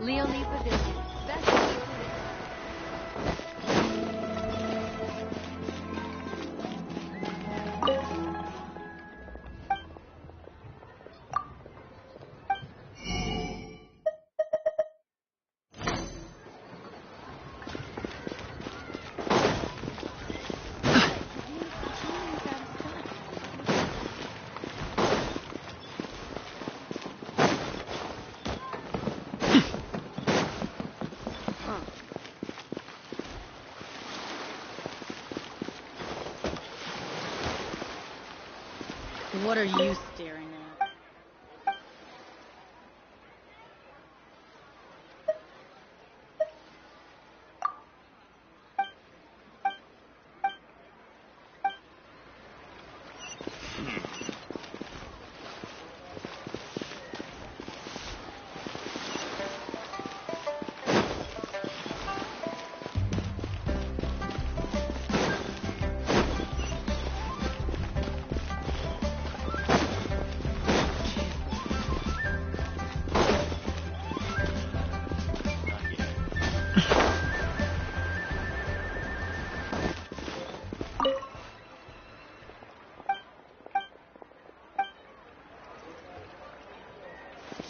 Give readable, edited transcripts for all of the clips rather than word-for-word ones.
Leonie Pavilion. Best. What are you staring at?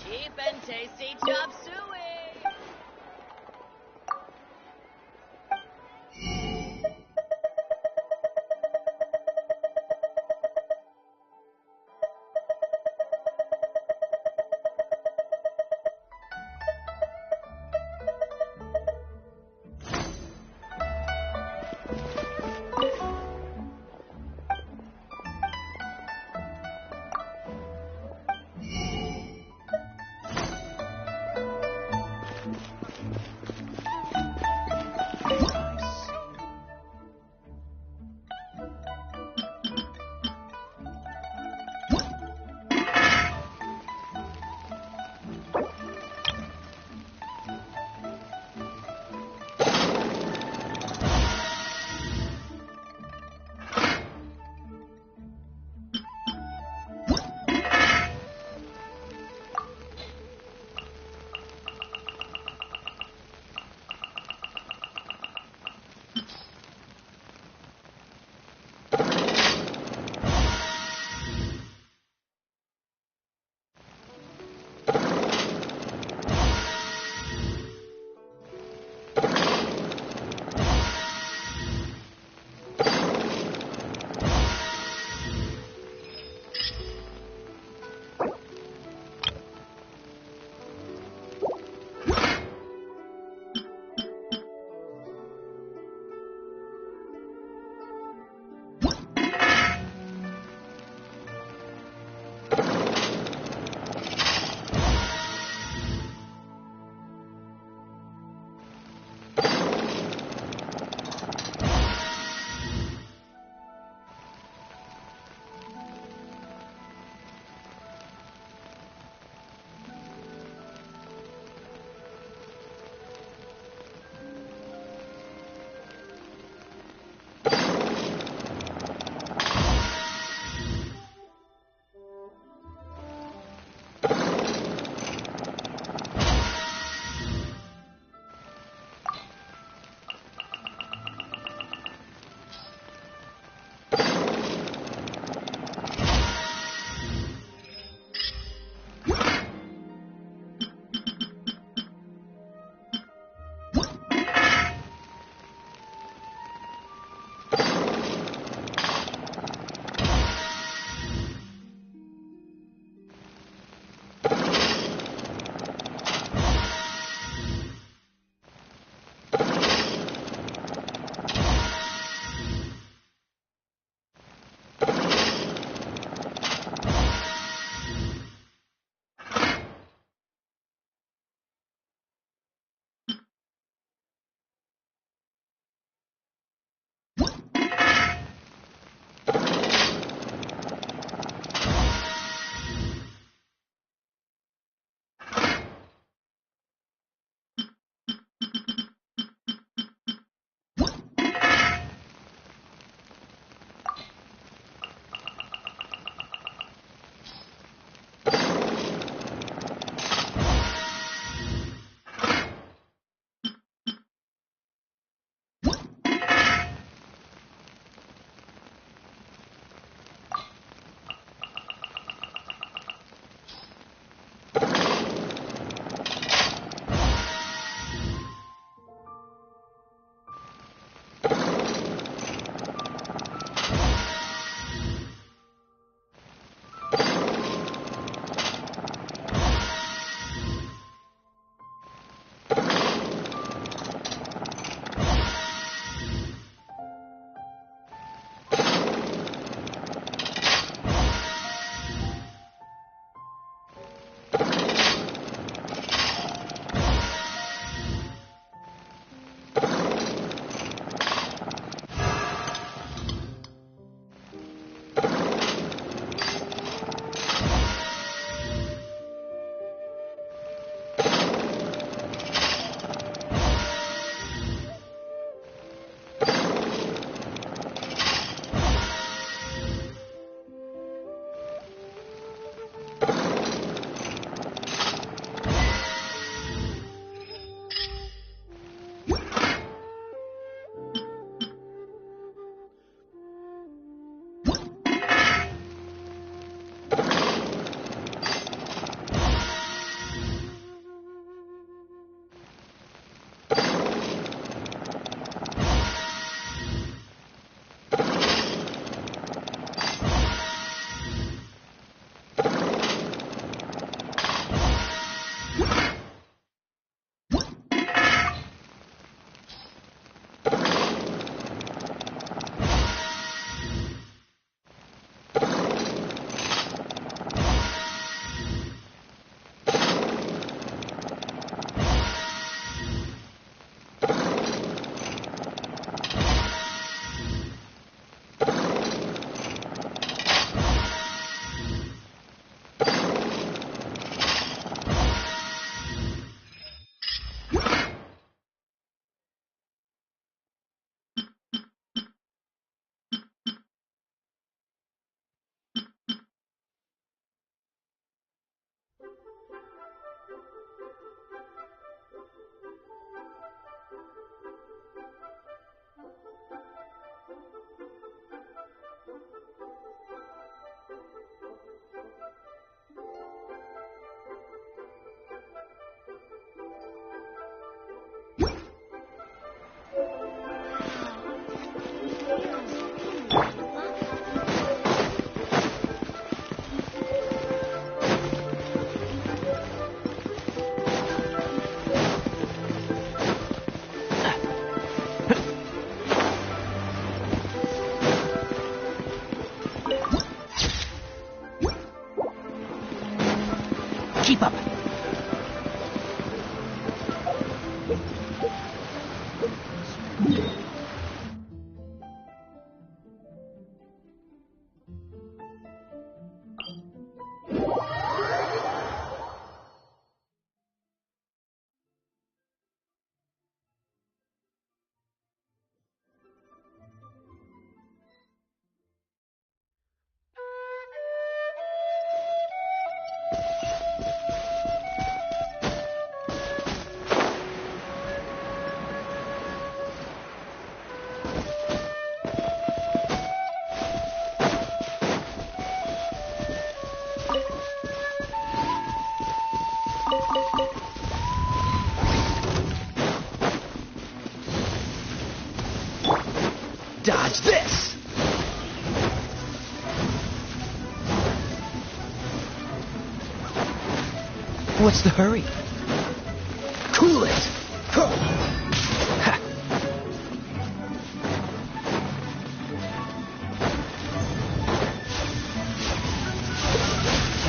Cheap and tasty chop suey. Keep up. Dodge this! What's the hurry? Cool it! Ha.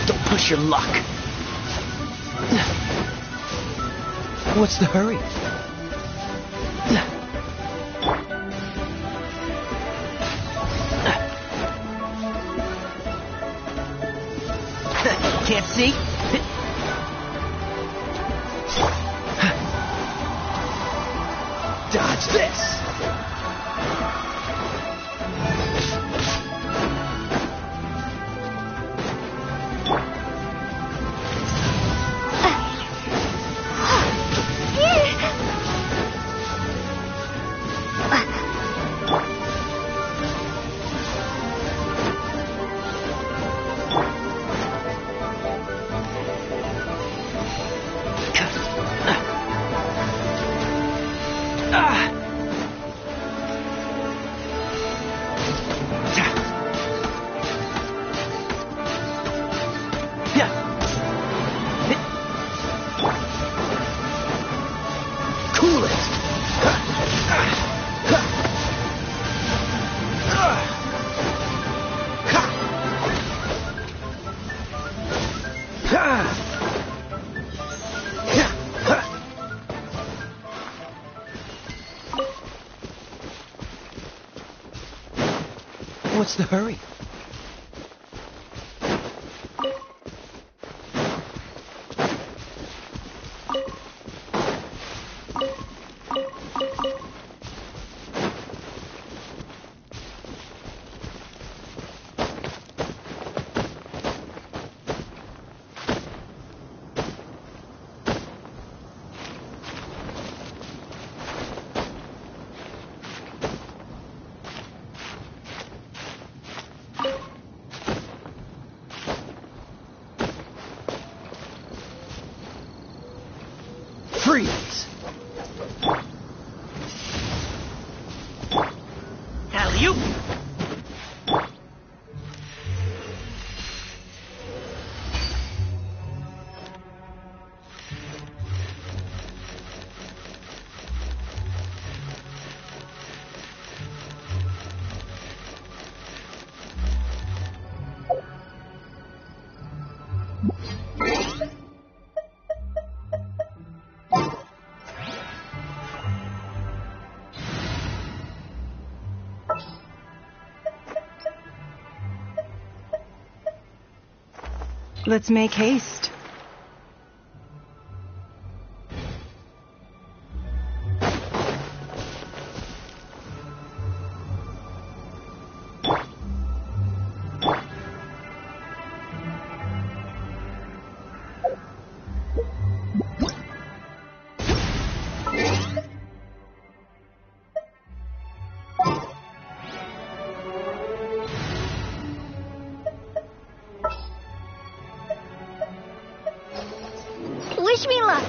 Don't push your luck. What's the hurry? Can't see? Dodge this! Cool it! What's the hurry? Freeze! Alley-oop! Let's make haste. Wish me luck.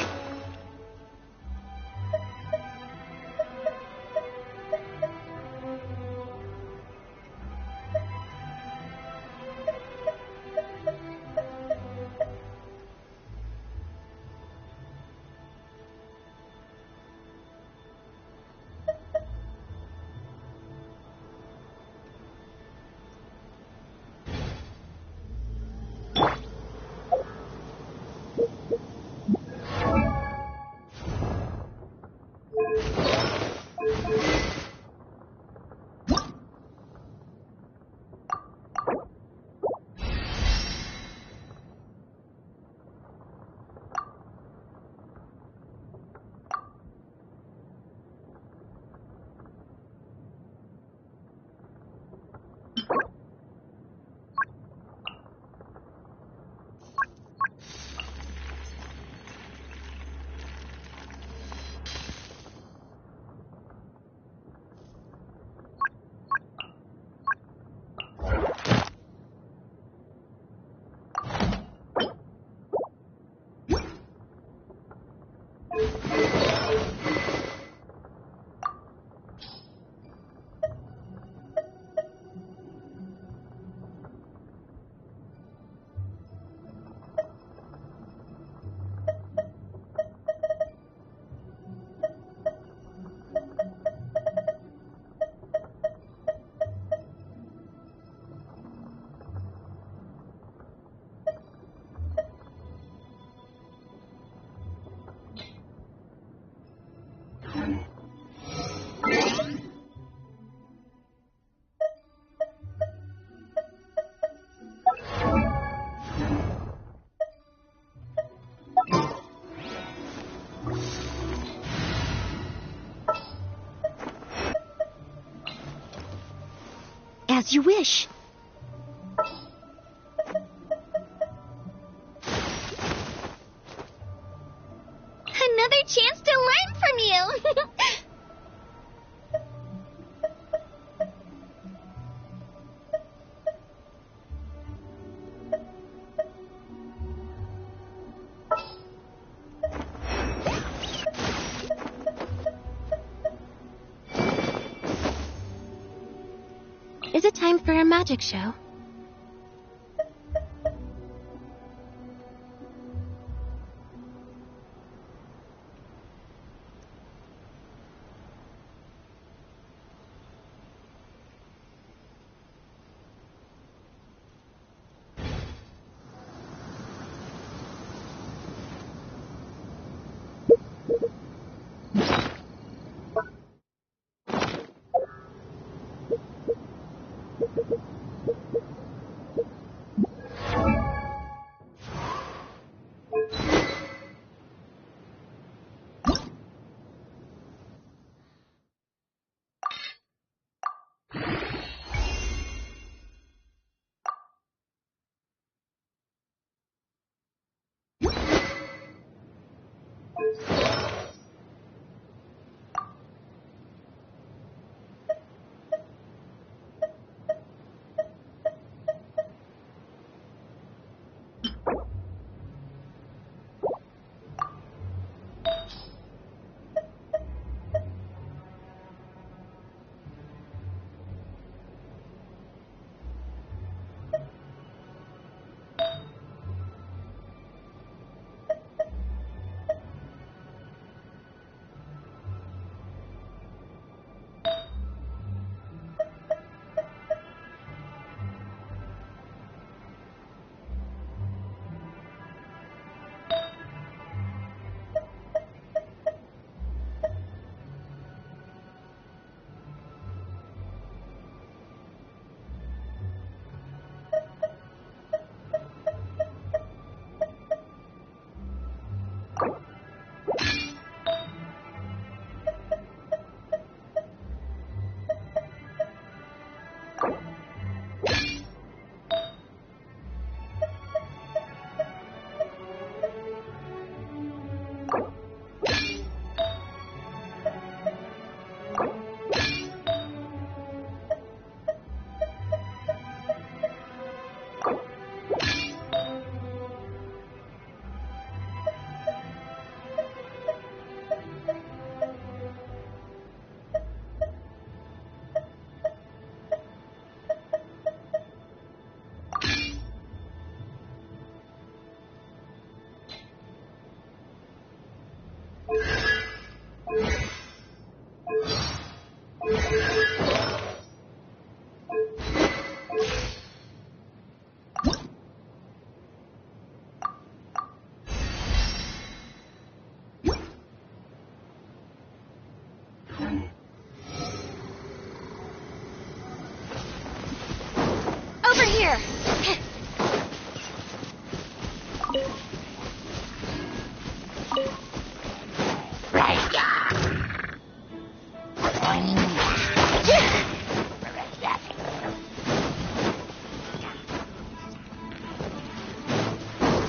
As you wish. Another chance to learn from you! Is it time for a magic show? Over here!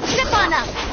Step on up!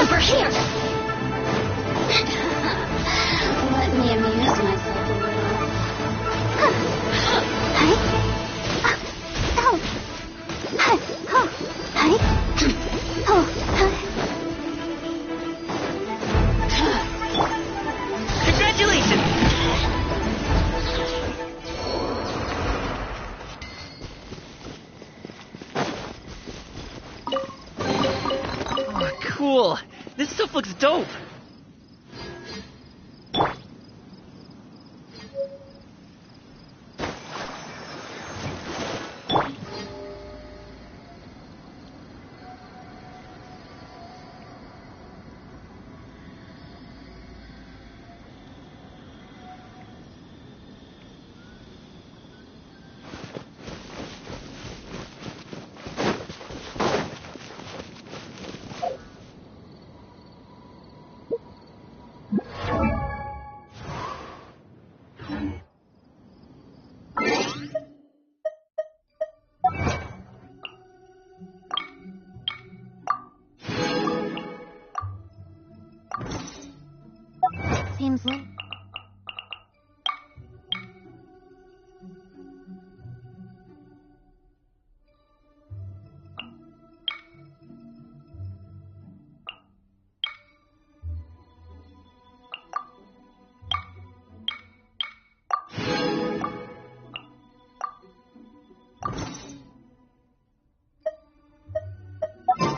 Over here! Let me amuse myself a little. Congratulations! Oh, cool. This stuff looks dope. Seems like...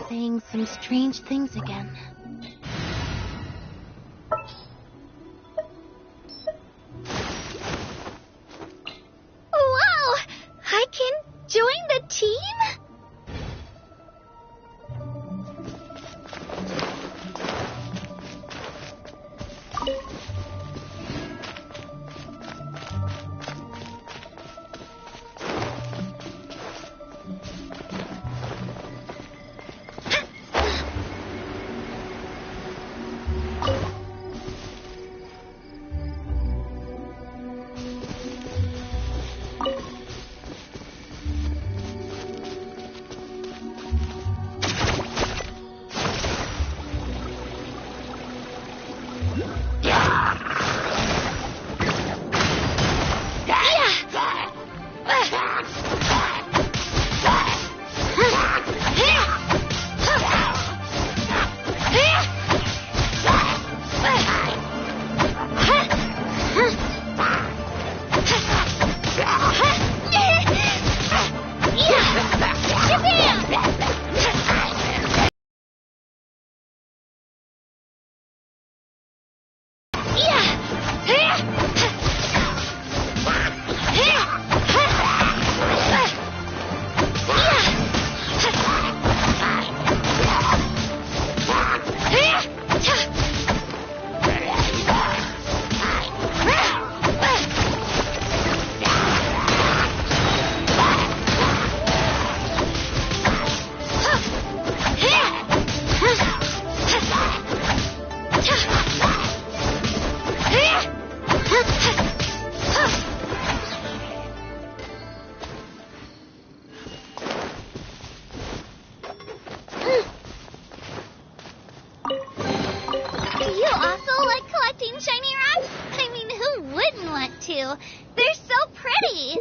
saying some strange things again. Wow! I can join the team? to. They're so pretty.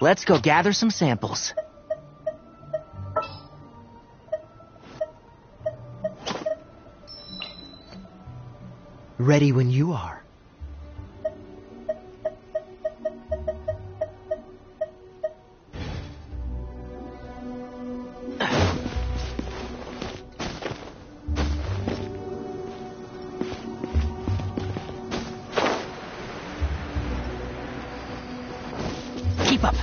Let's go gather some samples. Ready when you are. Keep up.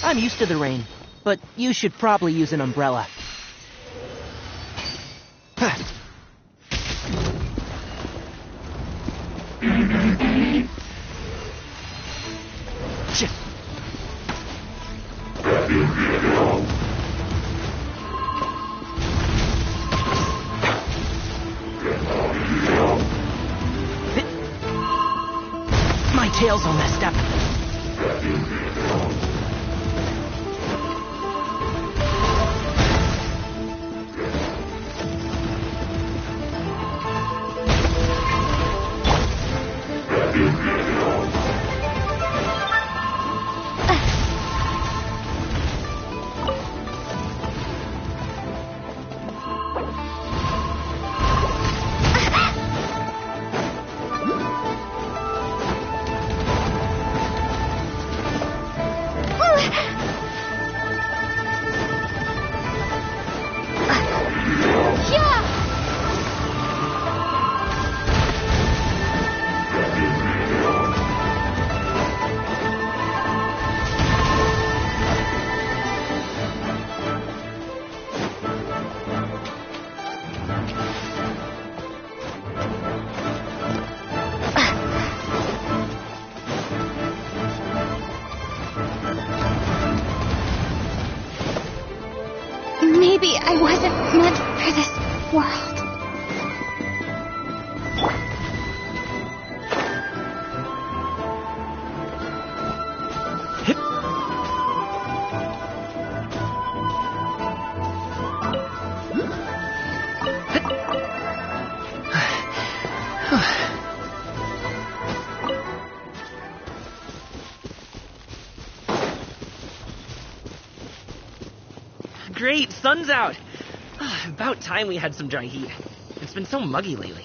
I'm used to the rain, but you should probably use an umbrella. My tail's all messed up. Maybe I wasn't meant for this world. Great, sun's out. About time we had some dry heat. It's been so muggy lately.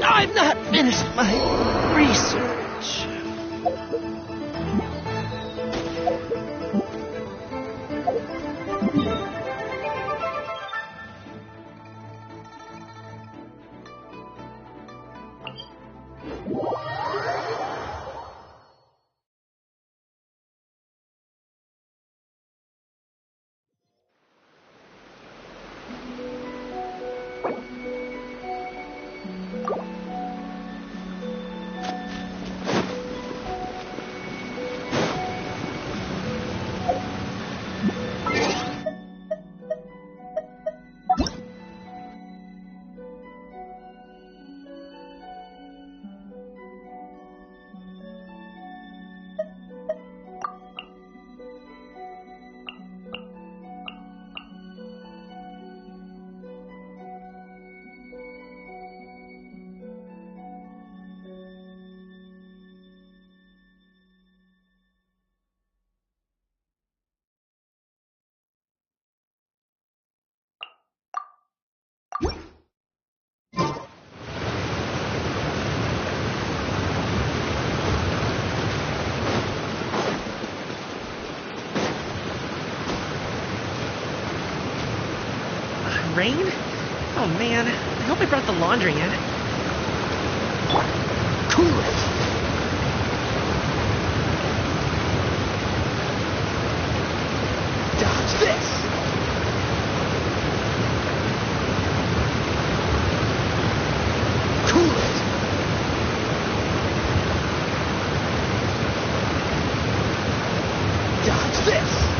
I've not finished my research. rain? Oh man, I hope I brought the laundry in. Cool it! Dodge this! Cool it! Dodge this!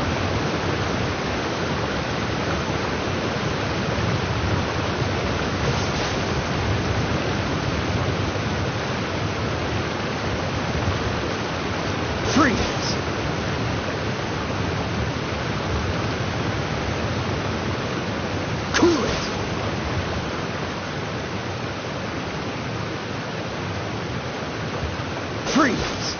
Freeze! Cool it! Freeze!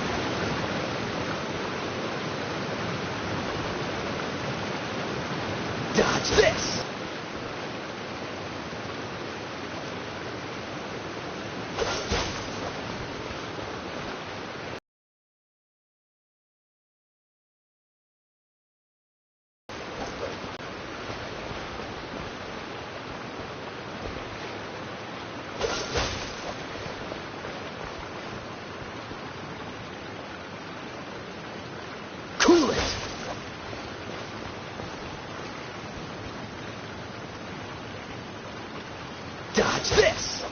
Dodge this! Cool it! Dodge this!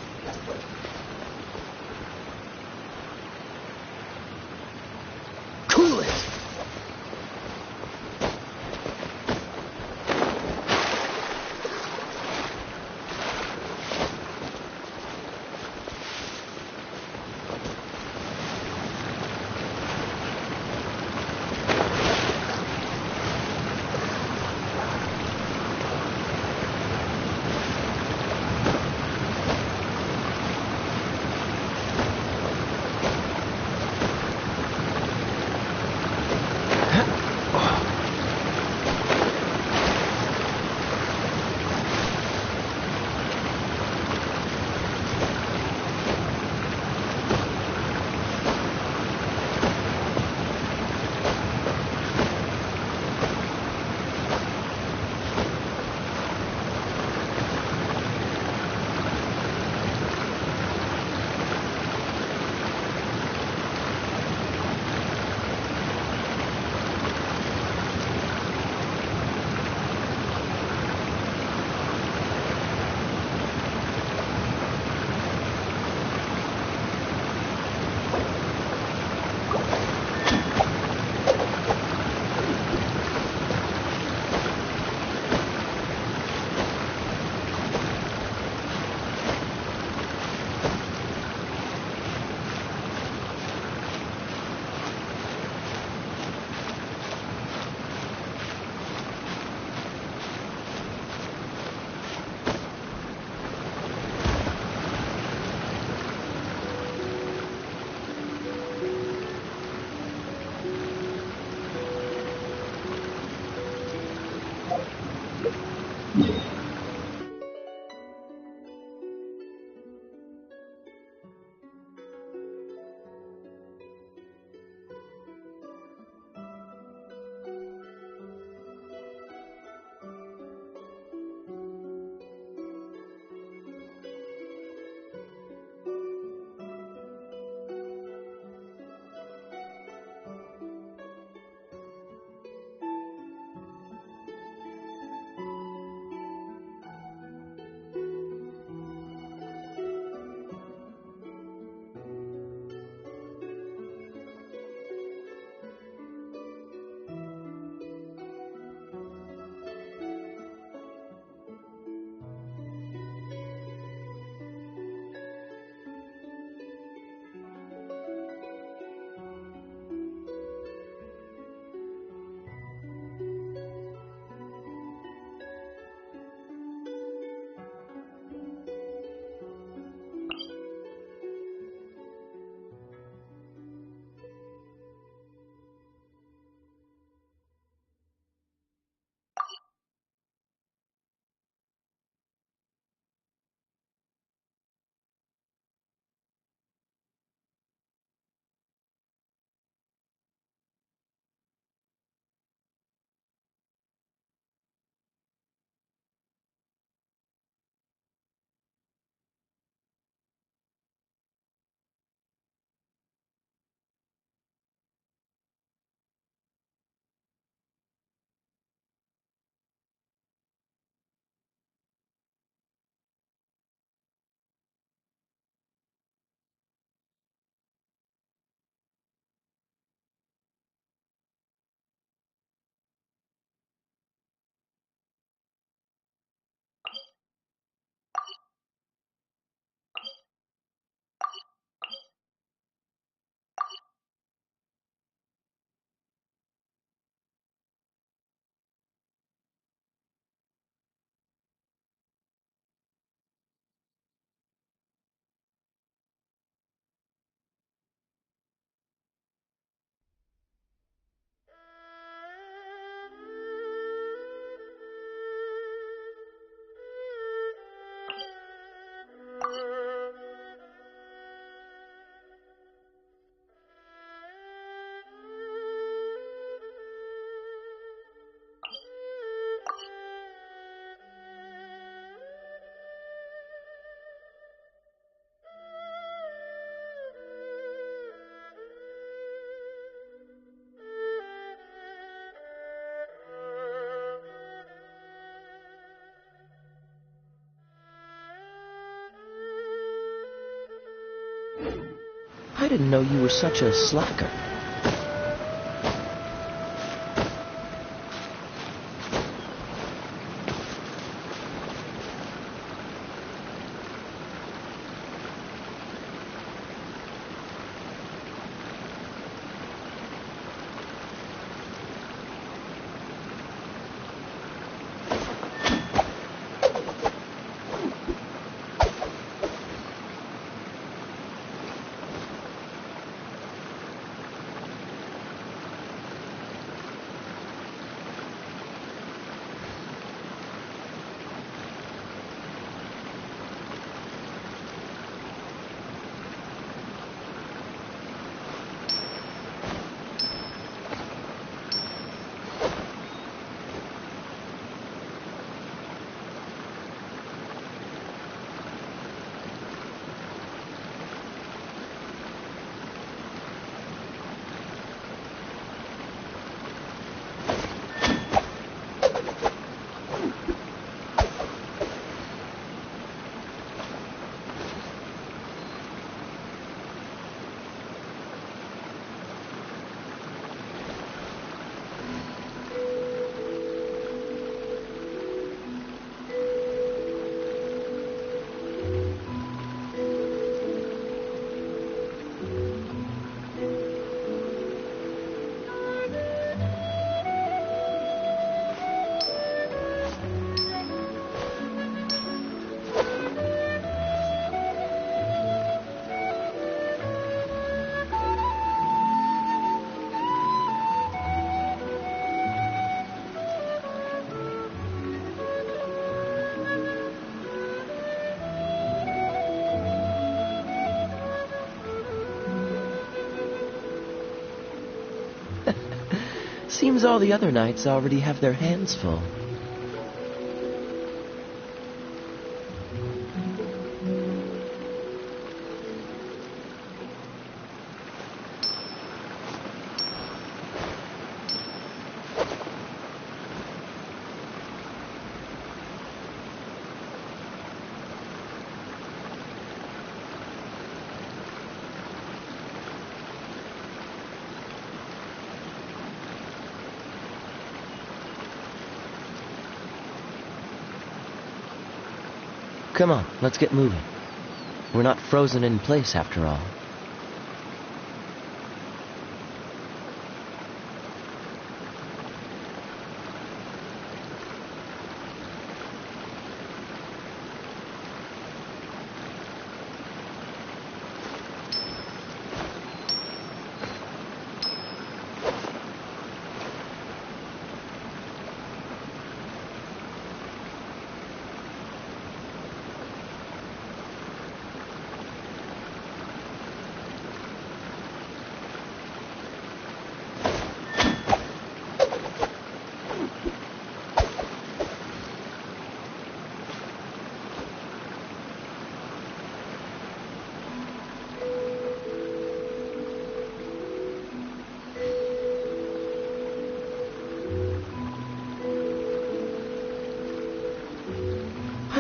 Cool it! didn't know you were such a slacker. Seems all the other knights already have their hands full. Come on, let's get moving. We're not frozen in place after all.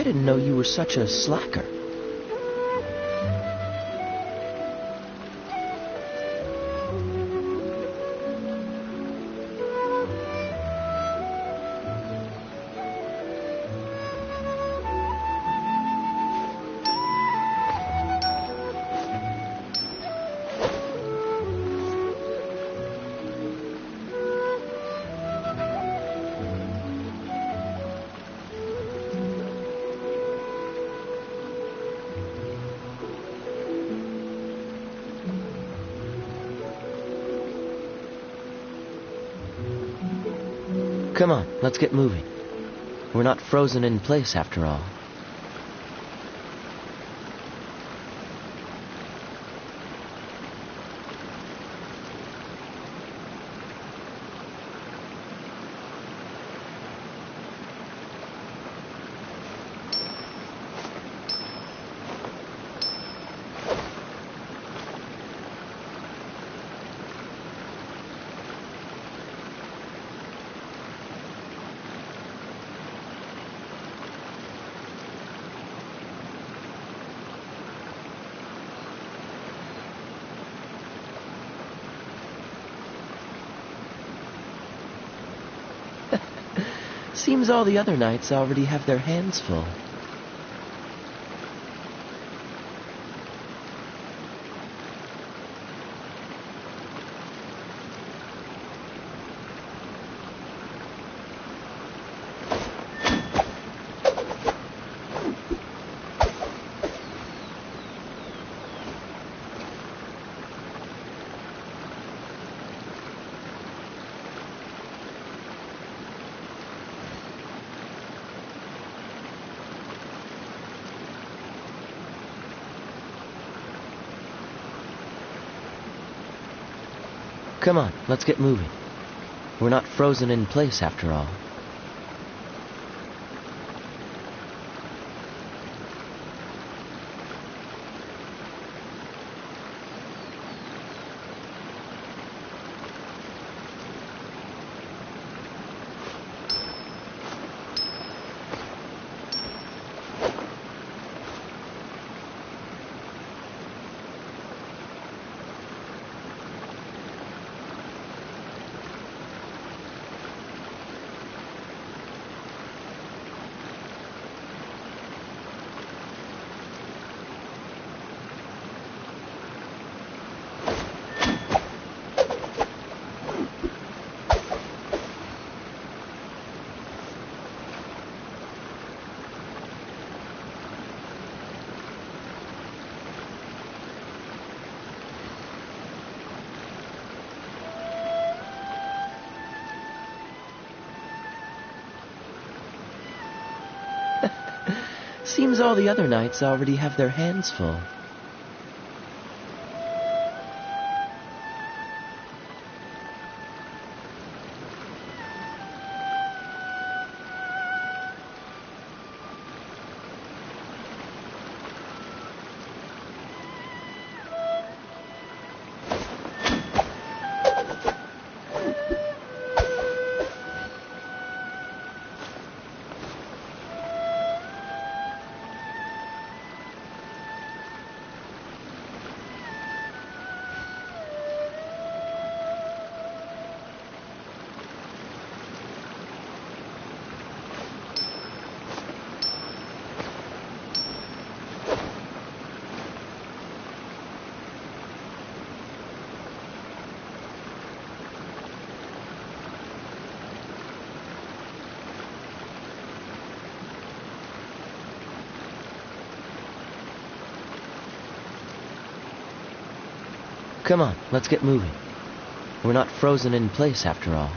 I didn't know you were such a slacker. Come on, let's get moving. We're not frozen in place after all. Seems all the other knights already have their hands full. Come on, let's get moving. We're not frozen in place after all. Seems all the other knights already have their hands full. Come on, let's get moving. We're not frozen in place after all.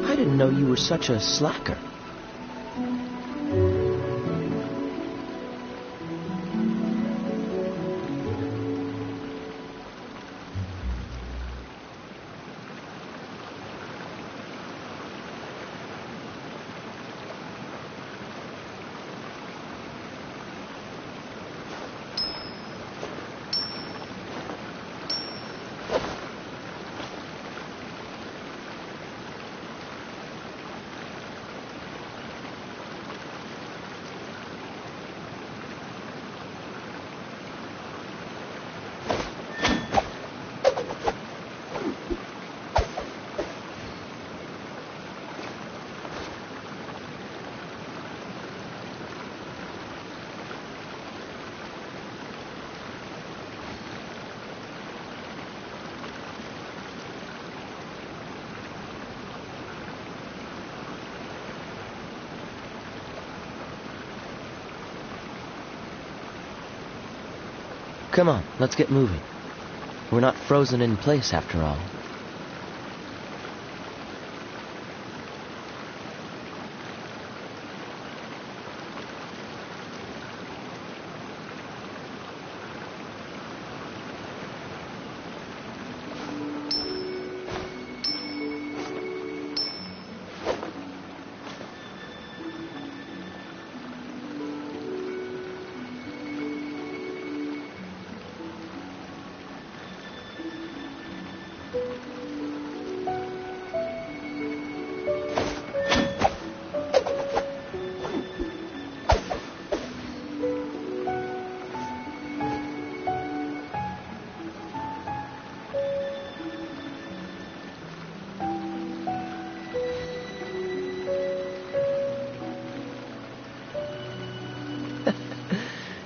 I didn't know you were such a slacker. Come on, let's get moving. We're not frozen in place after all.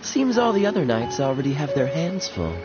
Seems all the other knights already have their hands full.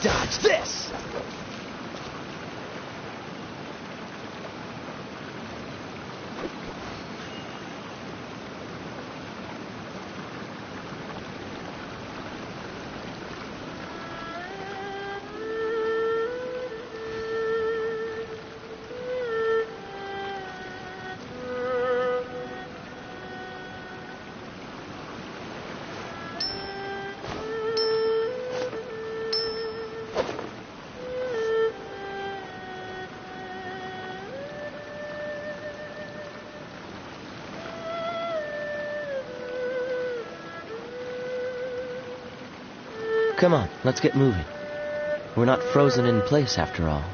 Dodge this! Come on, let's get moving. We're not frozen in place after all.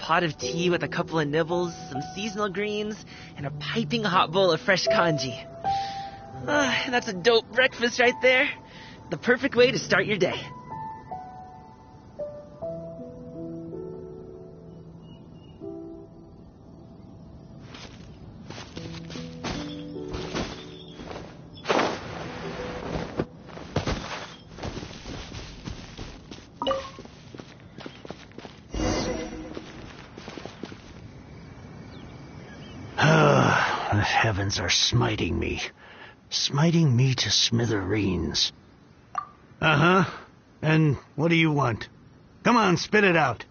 pot of tea with a couple of nibbles, some seasonal greens, and a piping hot bowl of fresh congee. That's a dope breakfast right there. The perfect way to start your day. The heavens are smiting me to smithereens. Uh-huh. And what do you want? Come on, spit it out.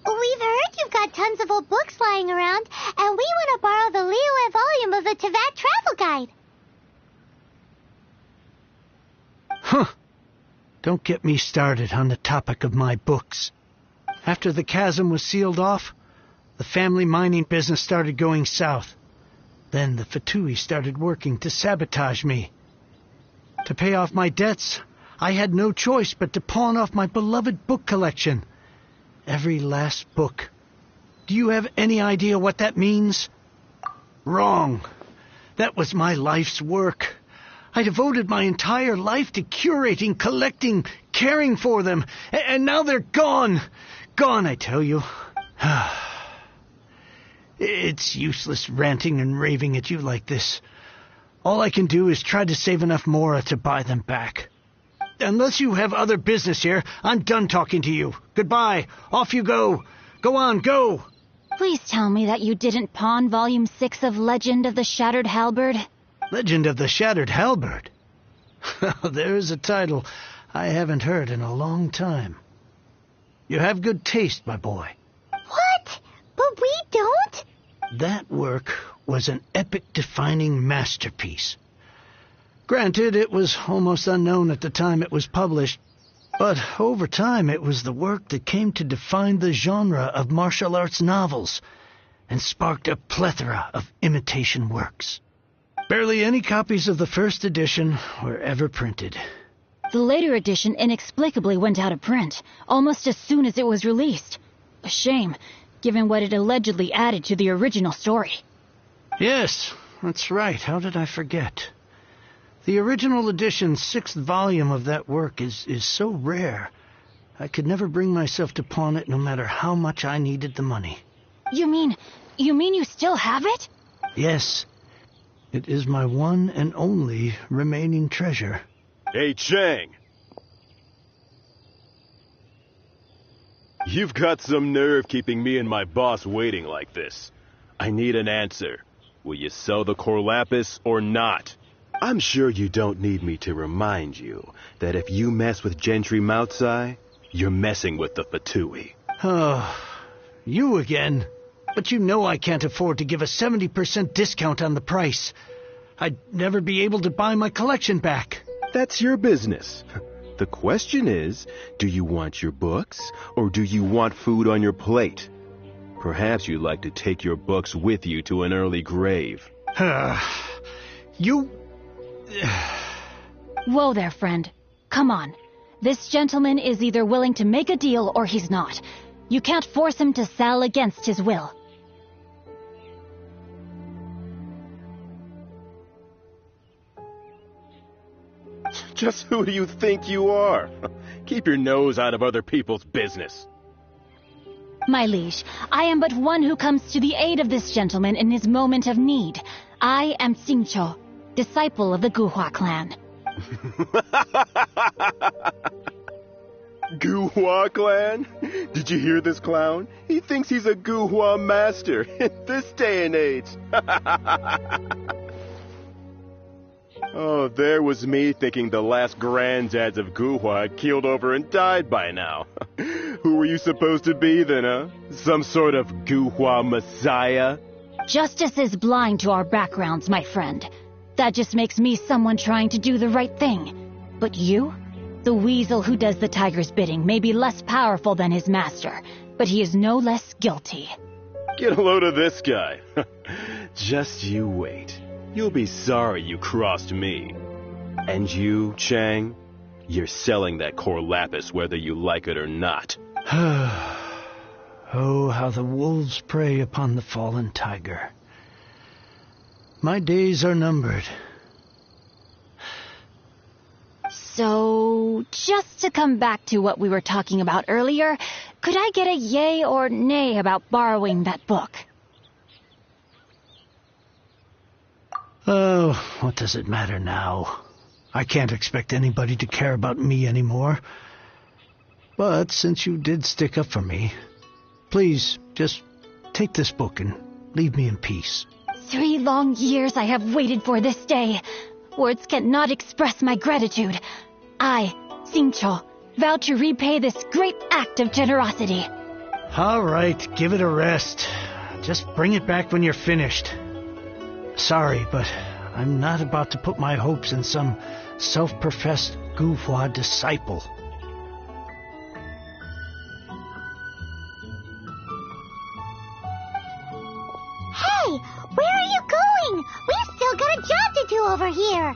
We've heard you've got tons of old books lying around, and we want to borrow the Liyue volume of the Teyvat Travel Guide. Huh. Don't get me started on the topic of my books. After the chasm was sealed off, the family mining business started going south. Then the Fatui started working to sabotage me. To pay off my debts, I had no choice but to pawn off my beloved book collection. Every last book. Do you have any idea what that means? Wrong. That was my life's work. I devoted my entire life to curating, collecting, caring for them. And now they're gone. Gone, I tell you. It's useless ranting and raving at you like this. All I can do is try to save enough Mora to buy them back. Unless you have other business here, I'm done talking to you. Goodbye. Off you go. Go on, go. Please tell me that you didn't pawn Volume 6 of Legend of the Shattered Halberd. Legend of the Shattered Halberd? There's a title I haven't heard in a long time. You have good taste, my boy. What? But we don't? That work was an epic-defining masterpiece. Granted, it was almost unknown at the time it was published, but over time it was the work that came to define the genre of martial arts novels and sparked a plethora of imitation works. Barely any copies of the first edition were ever printed. The later edition inexplicably went out of print, almost as soon as it was released. A shame, given what it allegedly added to the original story. Yes, that's right. How did I forget? The original edition's 6th volume of that work is so rare, I could never bring myself to pawn it no matter how much I needed the money. You mean you still have it? Yes. It is my one and only remaining treasure. Hey, Chang! You've got some nerve keeping me and my boss waiting like this. I need an answer. Will you sell the Cor Lapis or not? I'm sure you don't need me to remind you that if you mess with Gentry Moutsai, you're messing with the Fatui. Oh, you again. But you know I can't afford to give a 70% discount on the price. I'd never be able to buy my collection back. That's your business. The question is, do you want your books, or do you want food on your plate? Perhaps you'd like to take your books with you to an early grave. You... Whoa there, friend. Come on. This gentleman is either willing to make a deal or he's not. You can't force him to sell against his will. Just who do you think you are? Keep your nose out of other people's business. My liege, I am but one who comes to the aid of this gentleman in his moment of need. I am Xingqiu, disciple of the Guhua clan. Guhua clan? Did you hear this clown? He thinks he's a Guhua master in this day and age. Oh, there was me thinking the last granddads of Guhua had keeled over and died by now. Who were you supposed to be then, huh? Some sort of Guhua messiah? Justice is blind to our backgrounds, my friend. That just makes me someone trying to do the right thing. But you? The weasel who does the tiger's bidding may be less powerful than his master, but he is no less guilty. Get a load of this guy. Just you wait. You'll be sorry you crossed me. And you, Chang? You're selling that Corlapis whether you like it or not. Oh, how the wolves prey upon the fallen tiger. My days are numbered. So, just to come back to what we were talking about earlier, could I get a yay or nay about borrowing that book? Oh, what does it matter now? I can't expect anybody to care about me anymore. But since you did stick up for me, please, just take this book and leave me in peace. 3 long years I have waited for this day. Words cannot express my gratitude. I, Xingqiu, vow to repay this great act of generosity. All right, give it a rest. Just bring it back when you're finished. Sorry, but I'm not about to put my hopes in some self-professed Guhua disciple. Hey, where are you going? We've still got a job to do over here.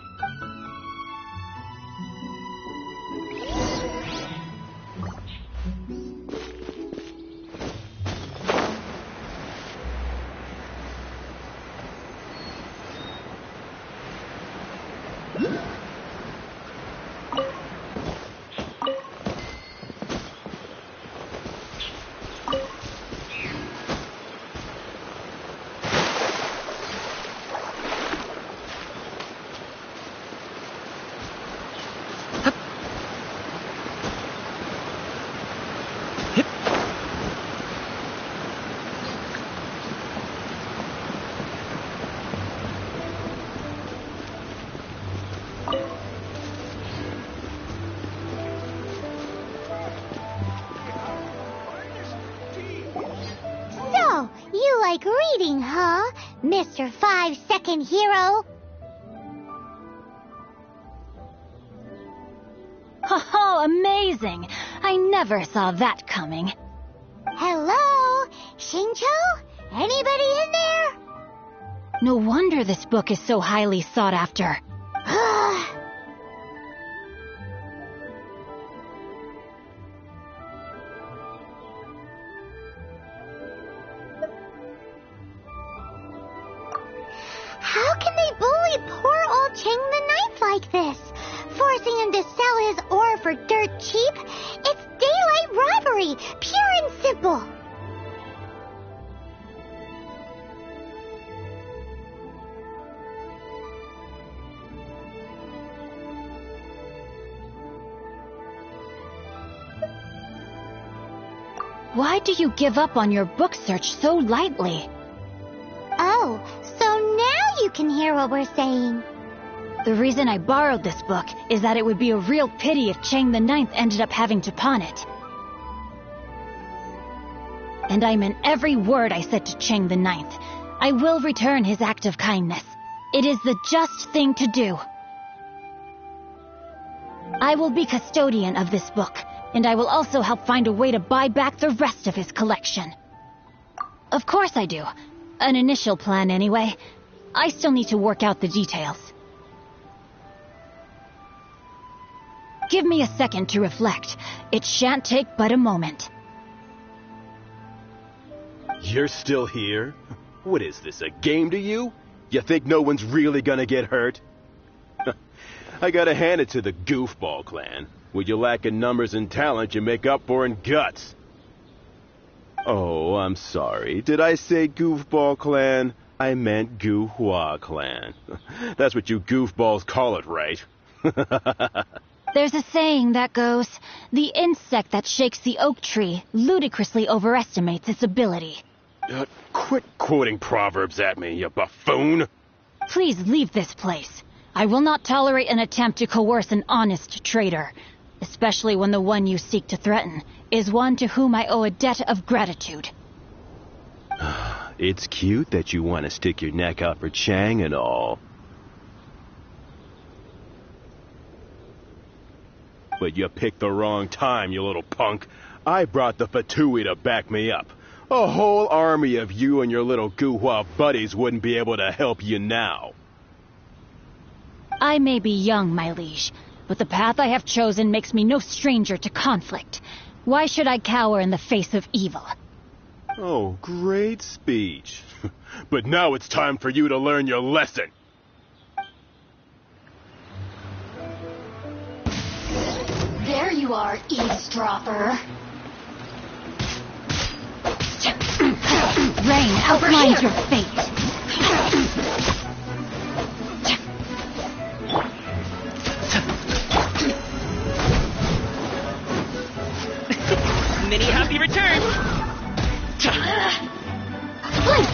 So, you like reading, huh, Mr. 5-second hero? Oh, amazing! I never saw that coming. Hello? Xingqiu? Anybody in there? No wonder this book is so highly sought after. How can they bully poor old Cheng the Ninth like this? Forcing him to sell his ore for dirt cheap? It's daylight robbery, pure and simple. Why do you give up on your book search so lightly? Oh, so now you can hear what we're saying. The reason I borrowed this book is that it would be a real pity if Cheng the Ninth ended up having to pawn it. And I meant every word I said to Cheng the Ninth. I will return his act of kindness. It is the just thing to do. I will be custodian of this book, and I will also help find a way to buy back the rest of his collection. Of course I do. An initial plan anyway. I still need to work out the details. Give me a second to reflect. It shan't take but a moment. You're still here? What is this, a game to you? You think no one's really gonna get hurt? I gotta hand it to the Goofball clan. What you lack in numbers and talent, you make up for in guts. Oh, I'm sorry. Did I say Goofball clan? I meant Guhua clan. That's what you goofballs call it, right? There's a saying that goes, the insect that shakes the oak tree ludicrously overestimates its ability. Quit quoting proverbs at me, you buffoon! Please leave this place. I will not tolerate an attempt to coerce an honest trader, especially when the one you seek to threaten is one to whom I owe a debt of gratitude. It's cute that you want to stick your neck out for Chang and all. But you picked the wrong time, you little punk. I brought the Fatui to back me up. A whole army of you and your little Guhua buddies wouldn't be able to help you now. I may be young, my liege, but the path I have chosen makes me no stranger to conflict. Why should I cower in the face of evil? Oh, great speech. But now it's time for you to learn your lesson. There you are, eavesdropper. Rain outlines your fate. Many happy returns! Blink!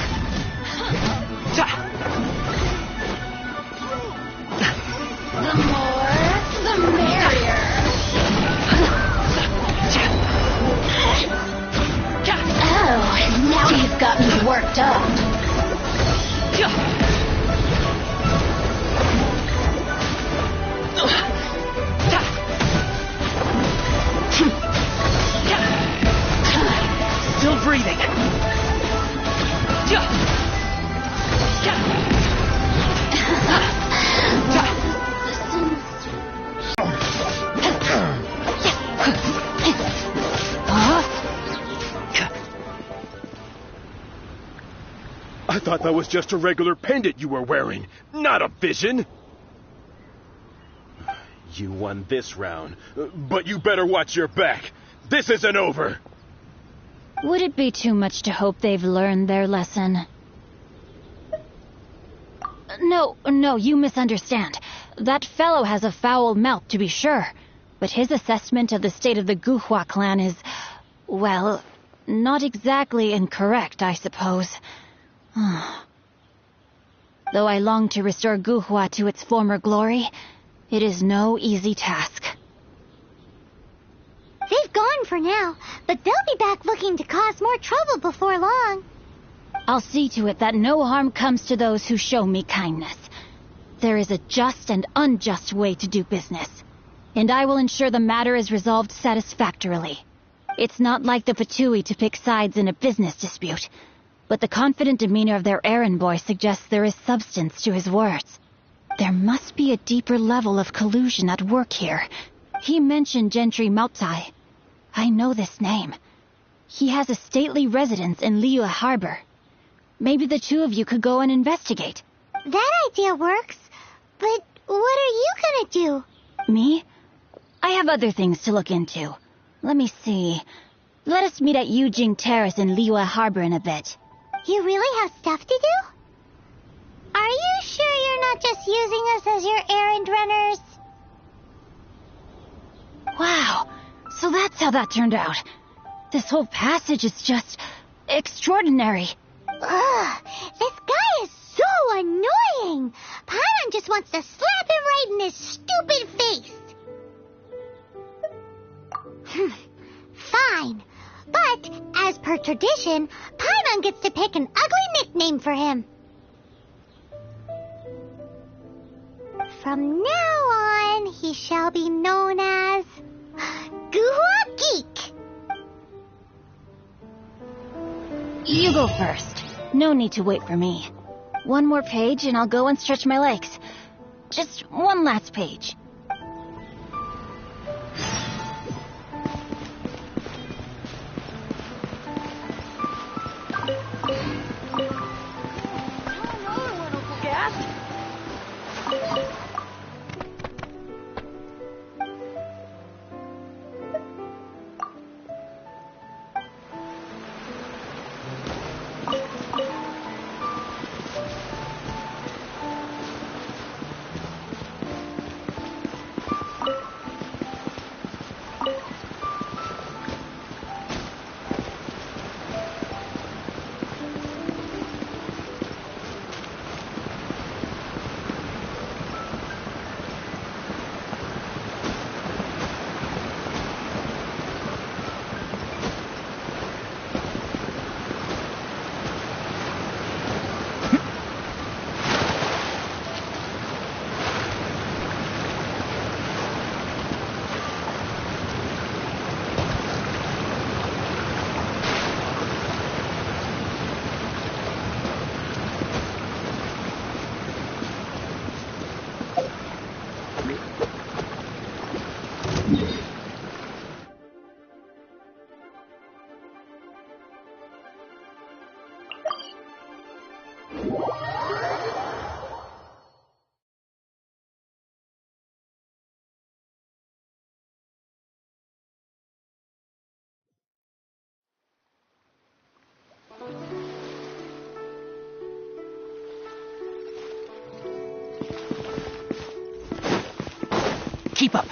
The more, the merrier. Oh, now you've got me worked up. Still breathing. I thought that was just a regular pendant you were wearing, not a vision. You won this round, but you better watch your back. This isn't over. Would it be too much to hope they've learned their lesson? No, you misunderstand. That fellow has a foul mouth, to be sure. But his assessment of the state of the Guhua clan is, well, not exactly incorrect, I suppose. Though I long to restore Guhua to its former glory, it is no easy task. They've gone for now, but they'll be back looking to cause more trouble before long. I'll see to it that no harm comes to those who show me kindness. There is a just and unjust way to do business, and I will ensure the matter is resolved satisfactorily. It's not like the Fatui to pick sides in a business dispute, but the confident demeanor of their errand boy suggests there is substance to his words. There must be a deeper level of collusion at work here. He mentioned Gentry Mautai. I know this name. He has a stately residence in Liyue Harbor. Maybe the two of you could go and investigate. That idea works, but what are you gonna do? Me? I have other things to look into. Let me see. Let us meet at Yujing Terrace in Liyue Harbor in a bit. You really have stuff to do? Are you sure you're not just using us as your errand runners? Wow, so that's how that turned out. This whole passage is just extraordinary. Ugh, this guy is so annoying. Paimon just wants to slap him right in his stupid face. Fine, but as per tradition, Paimon gets to pick an ugly nickname for him. From now on, he shall be known as Guhua Geek. You go first. No need to wait for me. One more page and I'll go and stretch my legs. Just one last page. Keep up.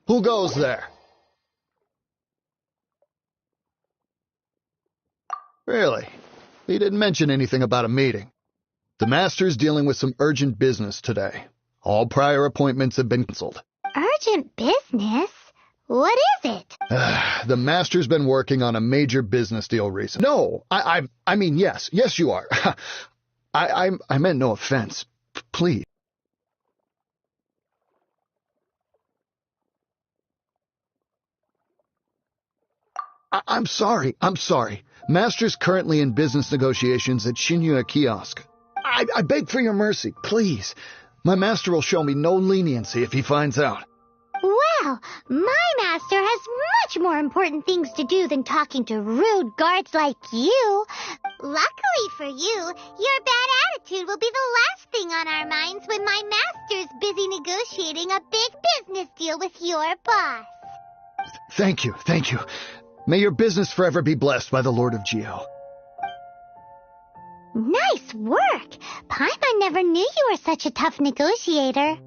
Who goes there? Really? He didn't mention anything about a meeting. The Master's dealing with some urgent business today. All prior appointments have been canceled. Urgent business? What is it? The Master's been working on a major business deal recently. No, I mean, yes. Yes, you are. I meant no offense. Please. I'm sorry. Master's currently in business negotiations at Shinya Kiosk. I beg for your mercy, please. My master will show me no leniency if he finds out. Well, my master has much more important things to do than talking to rude guards like you. Luckily for you, your bad attitude will be the last thing on our minds when my master's busy negotiating a big business deal with your boss. Thank you. May your business forever be blessed by the Lord of Geo. Nice work! Paimon never knew you were such a tough negotiator.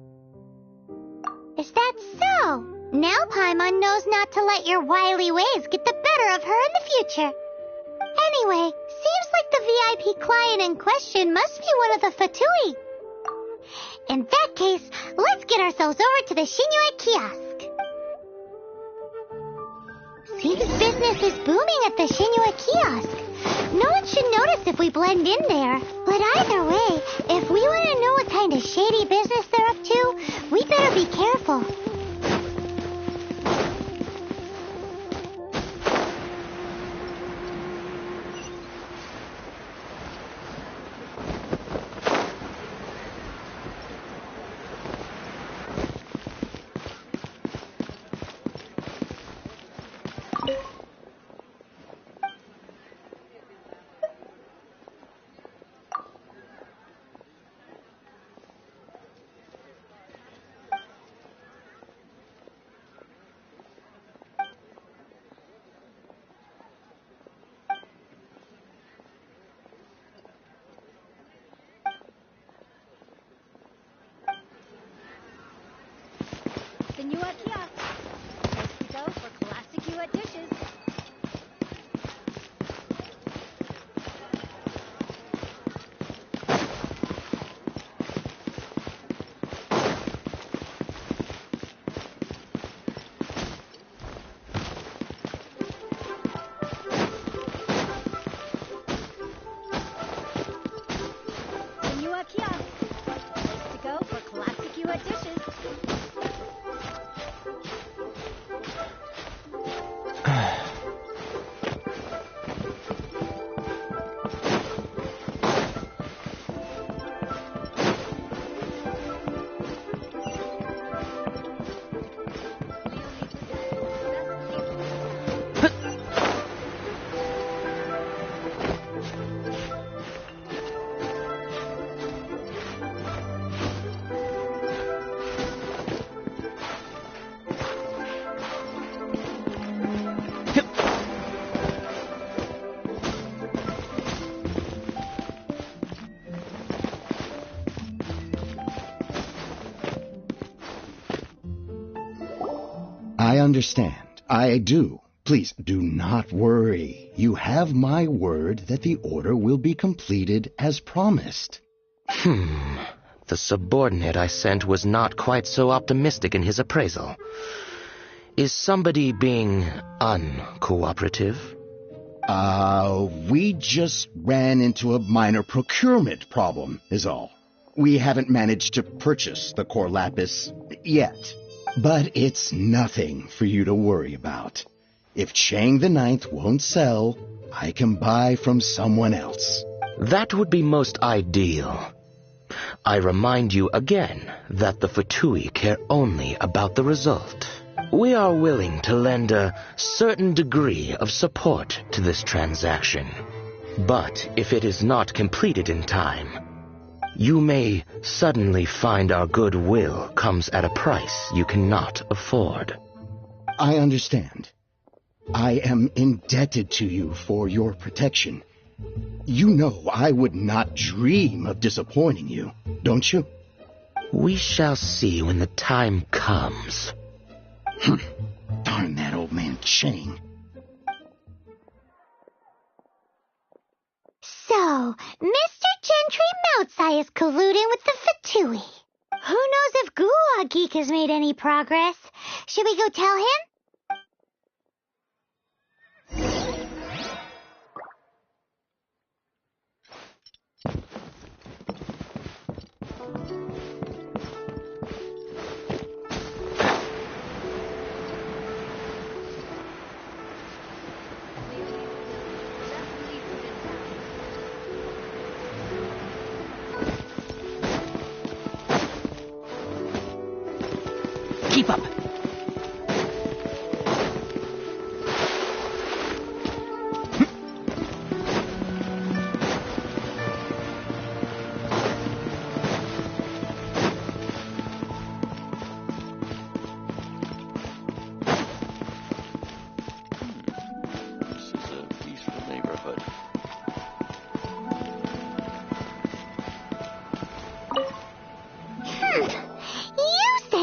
Is that so? Now Paimon knows not to let your wily ways get the better of her in the future. Anyway, seems like the VIP client in question must be one of the Fatui. In that case, let's get ourselves over to the Shinua Kiosk. Seems business is booming at the Shinua Kiosk. No one should notice if we blend in there. But either way, if we want to know what kind of shady business they're up to, we better be careful. understand. I do. Please, do not worry. You have my word that the order will be completed as promised. The subordinate I sent was not quite so optimistic in his appraisal. Is somebody being uncooperative? We just ran into a minor procurement problem, is all. We haven't managed to purchase the core lapis yet. But it's nothing for you to worry about. If Chang the Ninth won't sell, I can buy from someone else. That would be most ideal. I remind you again that the Fatui care only about the result. We are willing to lend a certain degree of support to this transaction. But if it is not completed in time, you may suddenly find our goodwill comes at a price you cannot afford. I understand. I am indebted to you for your protection. You know I would not dream of disappointing you, don't you? We shall see when the time comes. Darn that old man Chang. So, Mr. Gentry Moutsai is colluding with the Fatui. Who knows if Gulag Geek has made any progress? Should we go tell him? Keep up. This is a peaceful neighborhood.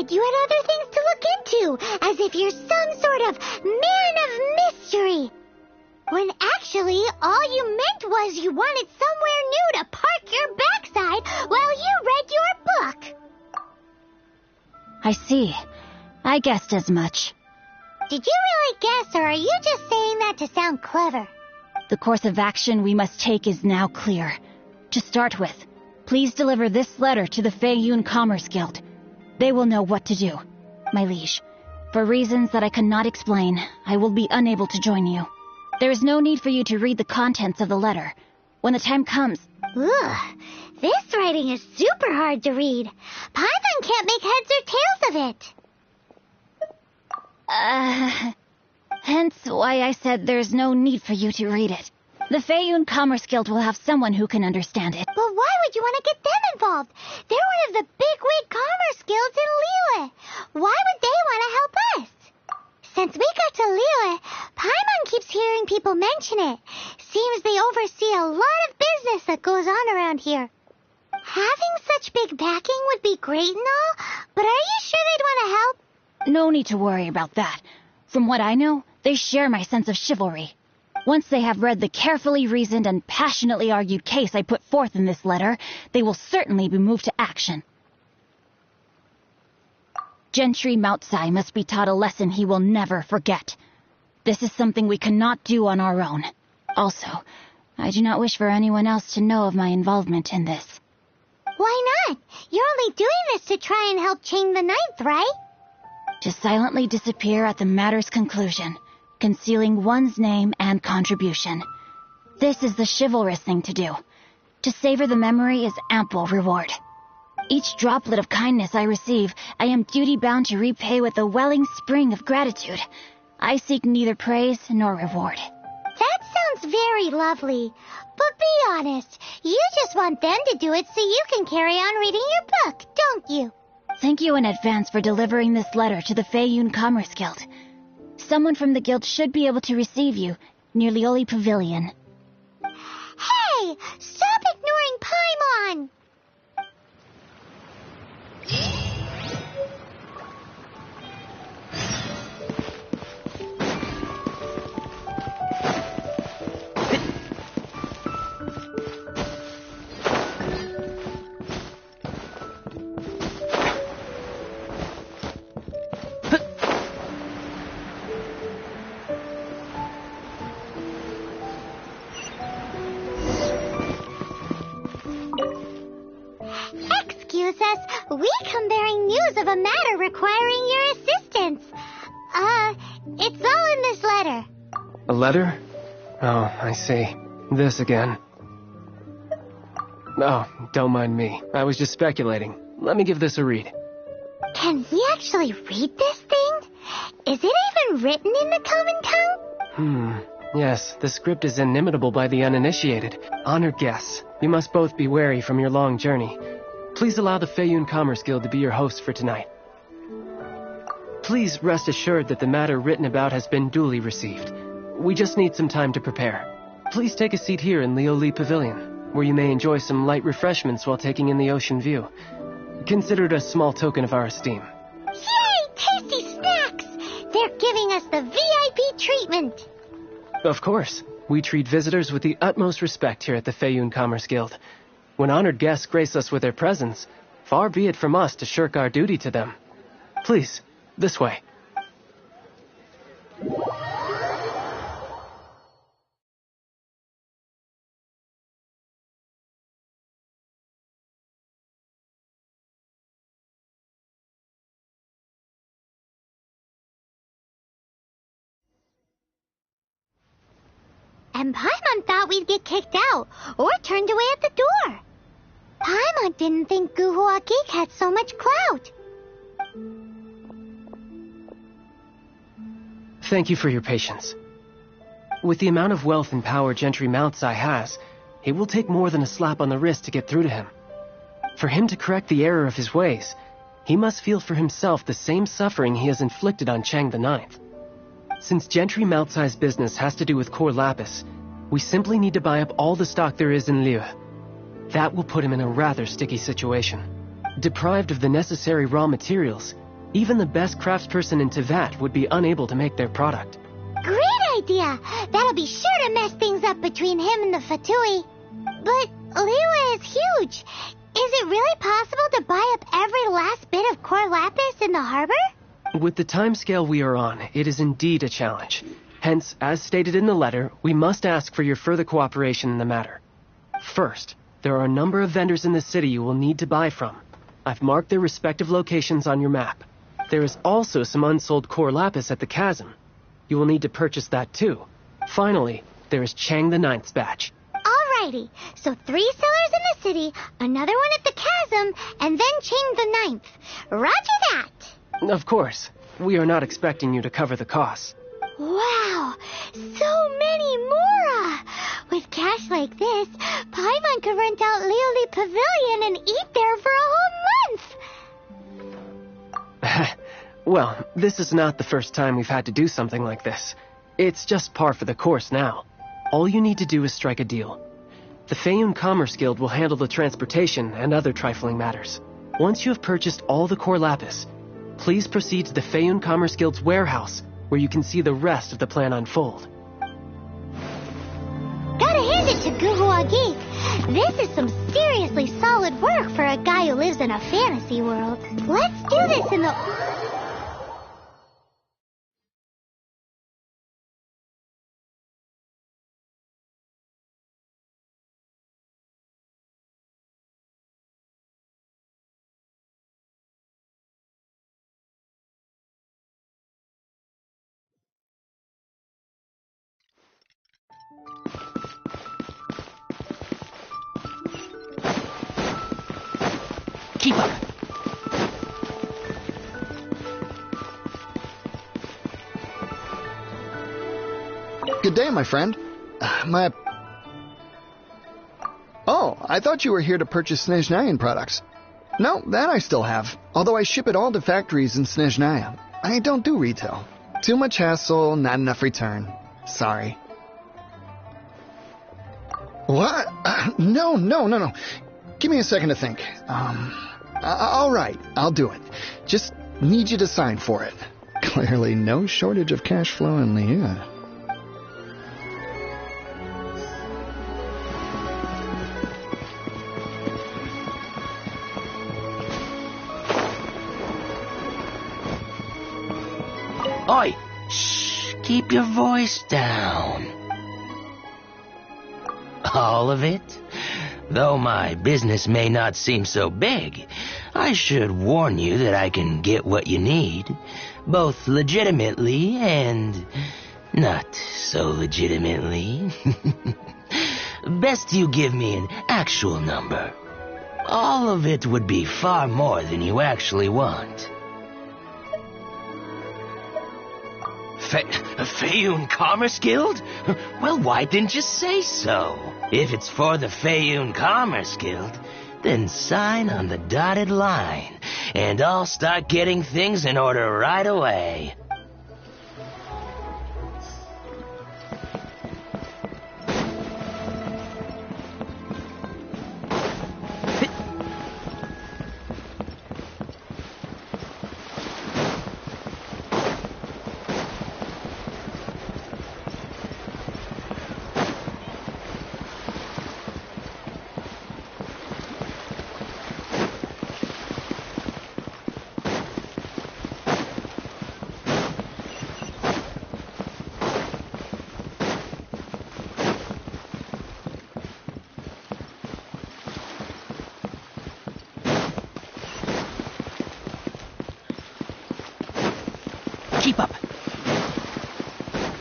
You had other things to look into, as if you're some sort of man of mystery. When actually, all you meant was you wanted somewhere new to park your backside while you read your book. I see. I guessed as much. Did you really guess, or are you just saying that to sound clever? The course of action we must take is now clear. To start with, please deliver this letter to the Feiyun Commerce Guild. They will know what to do. My liege, for reasons that I cannot explain, I will be unable to join you. There is no need for you to read the contents of the letter. When the time comes... Ugh, this writing is super hard to read. Paimon can't make heads or tails of it. Hence why I said there's no need for you to read it. The Feiyun Commerce Guild will have someone who can understand it. But why would you want to get them involved? They're one of the bigwig commerce guilds in Liyue. Why would they want to help us? Since we got to Liyue, Paimon keeps hearing people mention it. Seems they oversee a lot of business that goes on around here. Having such big backing would be great and all, but are you sure they'd want to help? No need to worry about that. From what I know, they share my sense of chivalry. Once they have read the carefully reasoned and passionately argued case I put forth in this letter, they will certainly be moved to action. Gentry Moutsai must be taught a lesson he will never forget. This is something we cannot do on our own. Also, I do not wish for anyone else to know of my involvement in this. Why not? You're only doing this to try and help Chang the Ninth, right? To silently disappear at the matter's conclusion, concealing one's name and contribution. This is the chivalrous thing to do. To savor the memory is ample reward. Each droplet of kindness I receive, I am duty-bound to repay with a welling spring of gratitude. I seek neither praise nor reward. That sounds very lovely. But be honest, you just want them to do it so you can carry on reading your book, don't you? Thank you in advance for delivering this letter to the Feiyun Commerce Guild. Someone from the guild should be able to receive you near Lioli Pavilion. Hey! Stop ignoring Paimon! We come bearing news of a matter requiring your assistance. It's all in this letter. A letter? Oh, I see. This again. Oh, don't mind me. I was just speculating. Let me give this a read. Can he actually read this thing? Is it even written in the common tongue? Yes, the script is inimitable by the uninitiated. Honored guests, you must both be wary from your long journey. Please allow the Feiyun Commerce Guild to be your host for tonight. Please rest assured that the matter written about has been duly received. We just need some time to prepare. Please take a seat here in Leo Lee Pavilion, where you may enjoy some light refreshments while taking in the ocean view. Consider it a small token of our esteem. Yay! Tasty snacks! They're giving us the VIP treatment. Of course. We treat visitors with the utmost respect here at the Feiyun Commerce Guild. When honored guests grace us with their presence, far be it from us to shirk our duty to them. Please, this way. And Paimon thought we'd get kicked out, or turned away at the door. Paimon didn't think Guhua Geek had so much clout. Thank you for your patience. With the amount of wealth and power Gentry Moutsai has, it will take more than a slap on the wrist to get through to him. For him to correct the error of his ways, he must feel for himself the same suffering he has inflicted on Chang the Ninth. Since Gentry Moutsai's business has to do with core lapis, we simply need to buy up all the stock there is in Liyue. That will put him in a rather sticky situation. Deprived of the necessary raw materials, even the best craftsperson in Teyvat would be unable to make their product. Great idea! That'll be sure to mess things up between him and the Fatui. But Liyue is huge. Is it really possible to buy up every last bit of core lapis in the harbor? With the timescale we are on, it is indeed a challenge. Hence, as stated in the letter, we must ask for your further cooperation in the matter. First, there are a number of vendors in the city you will need to buy from. I've marked their respective locations on your map. There is also some unsold core lapis at the chasm. You will need to purchase that too. Finally, there is Chang the Ninth's batch. Alrighty, so 3 sellers in the city, another one at the chasm, and then Chang the Ninth. Roger that! Of course. We are not expecting you to cover the costs. Wow! So many more! With cash like this, Paimon could rent out Lioli Pavilion and eat there for a whole month! Well, this is not the first time we've had to do something like this. It's just par for the course now. All you need to do is strike a deal. The Feiyun Commerce Guild will handle the transportation and other trifling matters. Once you have purchased all the core lapis, please proceed to the Feiyun Commerce Guild's warehouse, where you can see the rest of the plan unfold. Gotta hand it to Guhua Geek. This is some seriously solid work for a guy who lives in a fantasy world. Let's do this in the... Keep up. Good day, my friend. Oh, I thought you were here to purchase Snezhnayan products. No, that I still have. Although I ship it all to factories in Snezhnaya. I don't do retail. Too much hassle, not enough return. Sorry. What? No. Give me a second to think. All right, I'll do it. Just need you to sign for it. Clearly no shortage of cash flow in Liyue. Oi! Shh! Keep your voice down. All of it? Though my business may not seem so big, I should warn you that I can get what you need, both legitimately and not so legitimately. Best you give me an actual number. All of it would be far more than you actually want. Fayoun Commerce Guild? Well, why didn't you say so? If it's for the Fayoun Commerce Guild, then sign on the dotted line, and I'll start getting things in order right away. Keep up.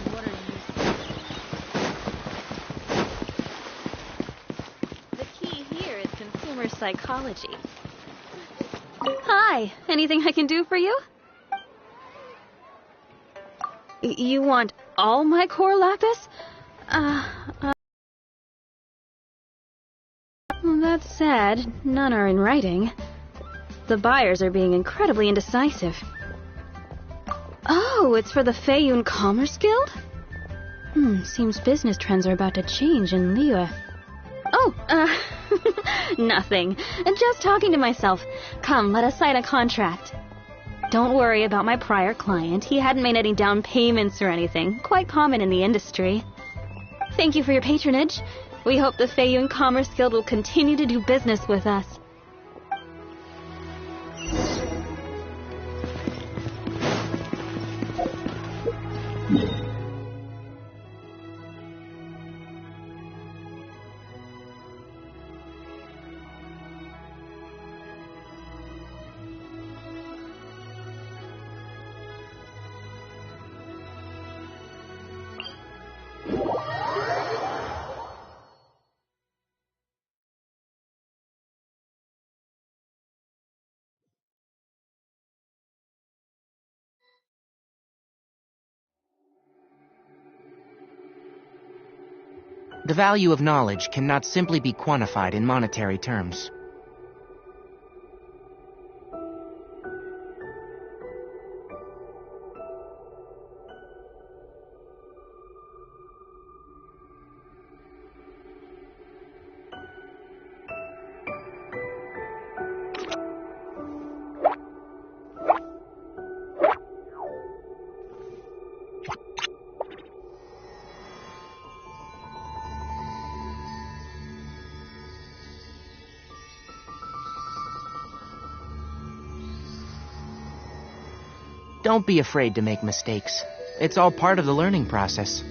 What are you... The key here is consumer psychology. Hi, anything I can do for you? You want all my core lapis? Well, that's sad. None are in writing. The buyers are being incredibly indecisive. Oh, it's for the Fayoun Commerce Guild? Seems business trends are about to change in Liyue. Oh, nothing. Just talking to myself. Come, let us sign a contract. Don't worry about my prior client. He hadn't made any down payments or anything. Quite common in the industry. Thank you for your patronage. We hope the Fayoun Commerce Guild will continue to do business with us. The value of knowledge cannot simply be quantified in monetary terms. Don't be afraid to make mistakes. It's all part of the learning process.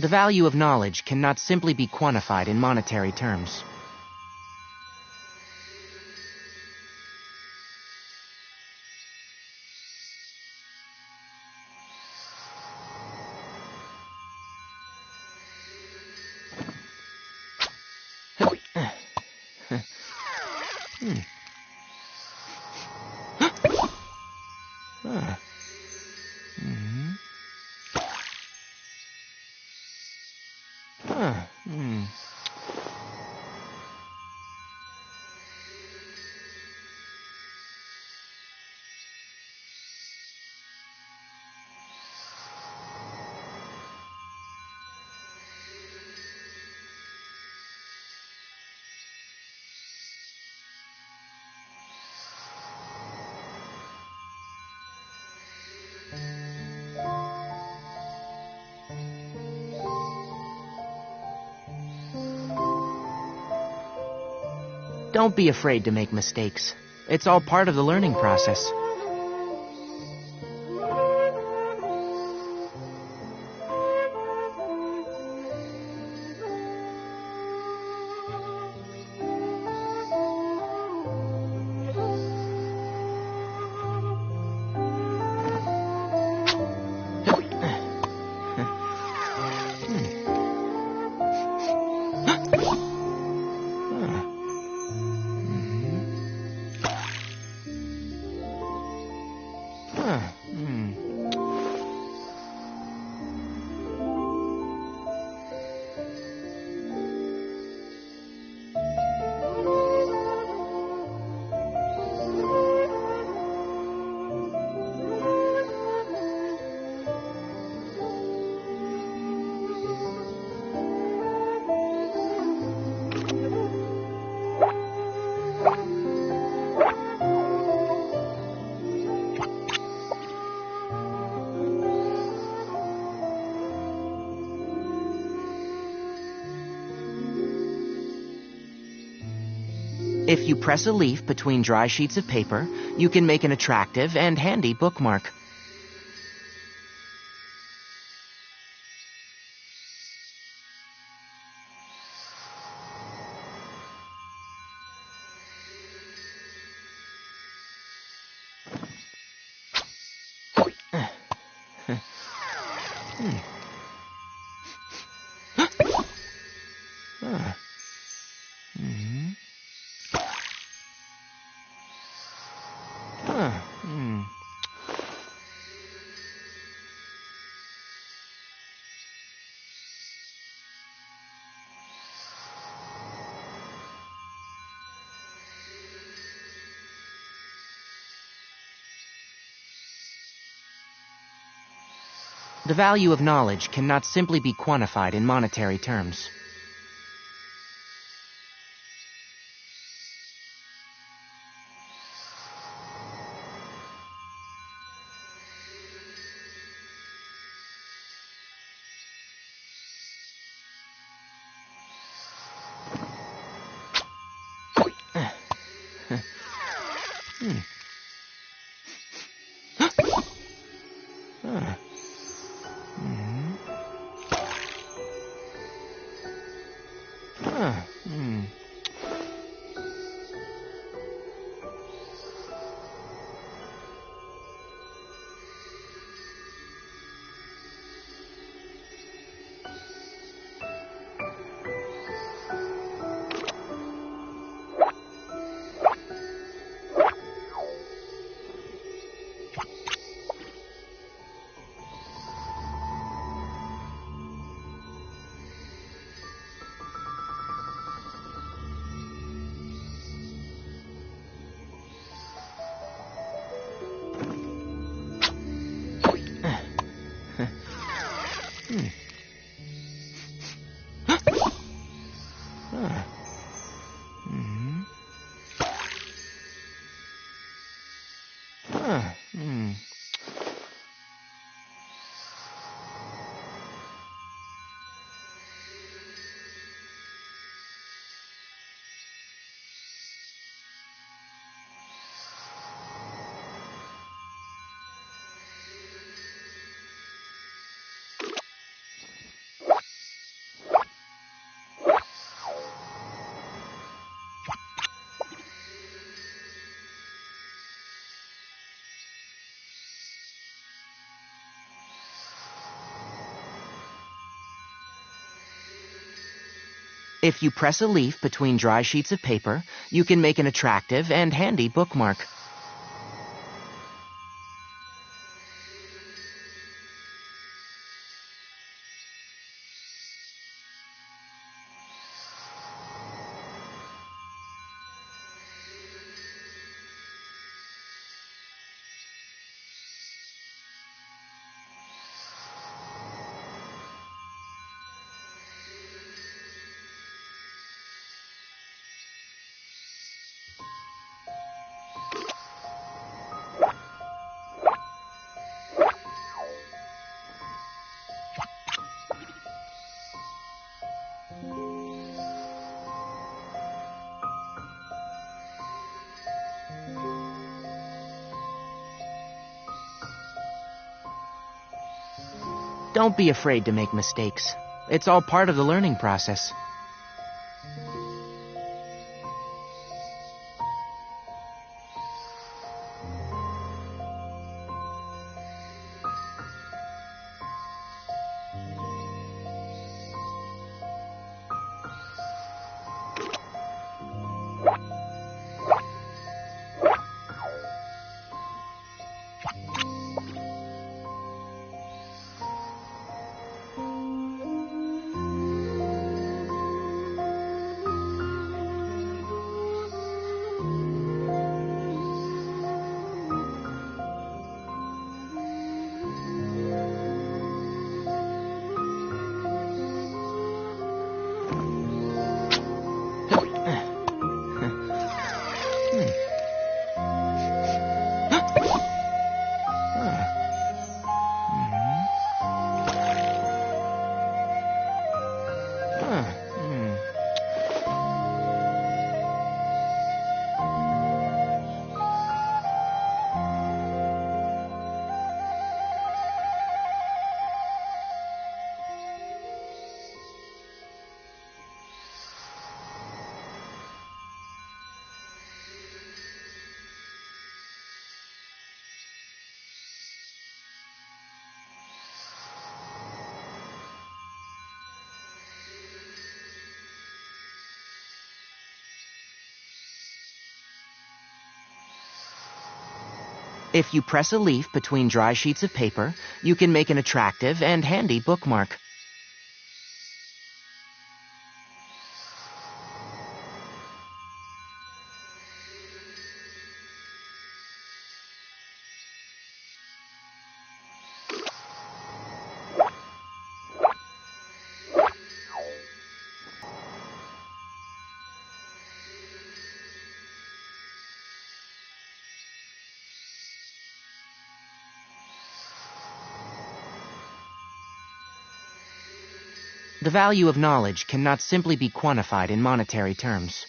The value of knowledge cannot simply be quantified in monetary terms. Don't be afraid to make mistakes. It's all part of the learning process. If you press a leaf between dry sheets of paper, you can make an attractive and handy bookmark. The value of knowledge cannot simply be quantified in monetary terms. If you press a leaf between dry sheets of paper, you can make an attractive and handy bookmark. Don't be afraid to make mistakes. It's all part of the learning process. If you press a leaf between dry sheets of paper, you can make an attractive and handy bookmark. The value of knowledge cannot simply be quantified in monetary terms.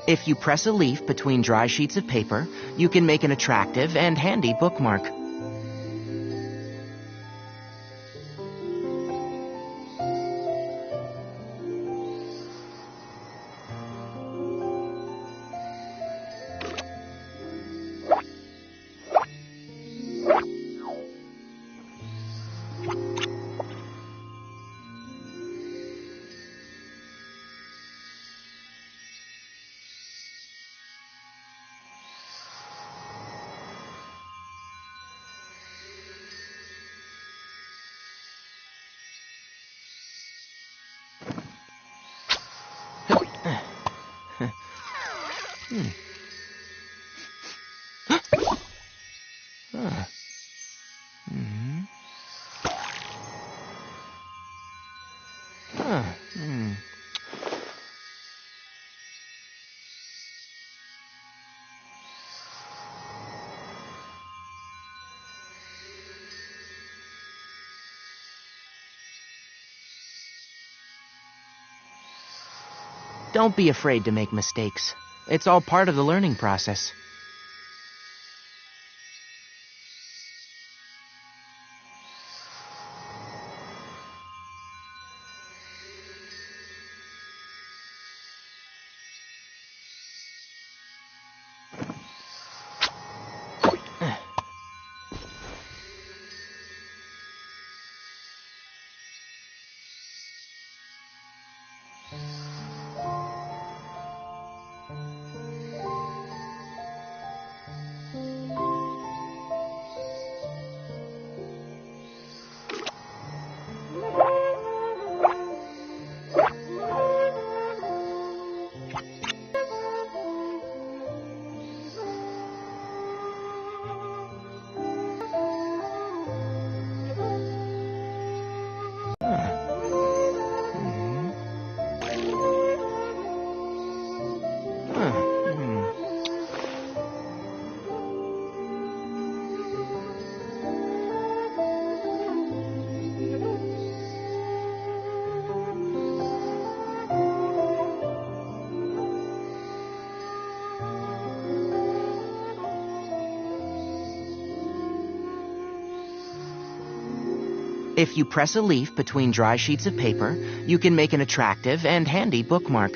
If you press a leaf between dry sheets of paper, you can make an attractive and handy bookmark. Don't be afraid to make mistakes. It's all part of the learning process. If you press a leaf between dry sheets of paper, you can make an attractive and handy bookmark.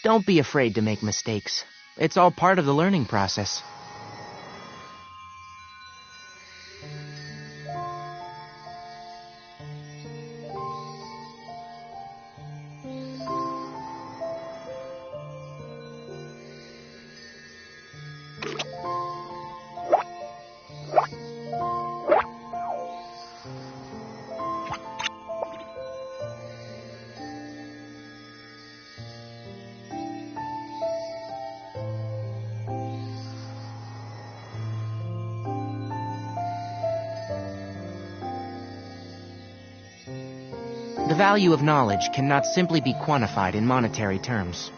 Don't be afraid to make mistakes. It's all part of the learning process. The value of knowledge cannot simply be quantified in monetary terms.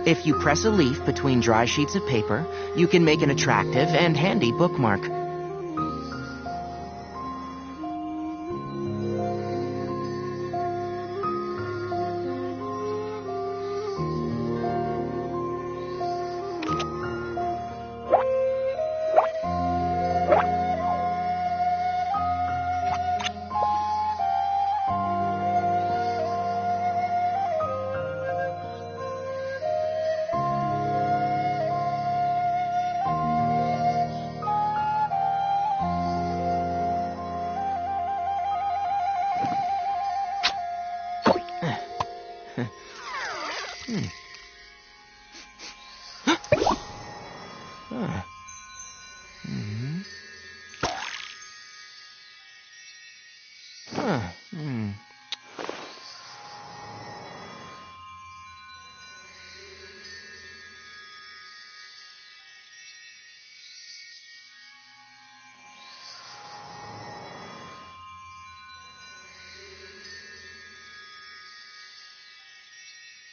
If you press a leaf between dry sheets of paper, you can make an attractive and handy bookmark.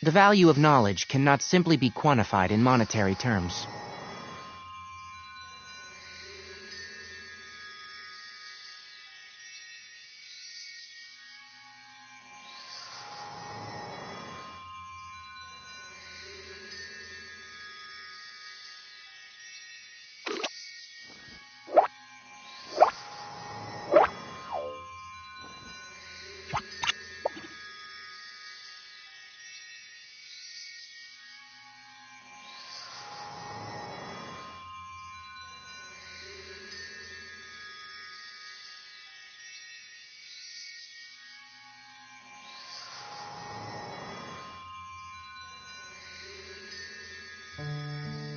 The value of knowledge cannot simply be quantified in monetary terms.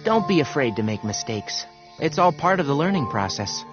Don't be afraid to make mistakes. It's all part of the learning process.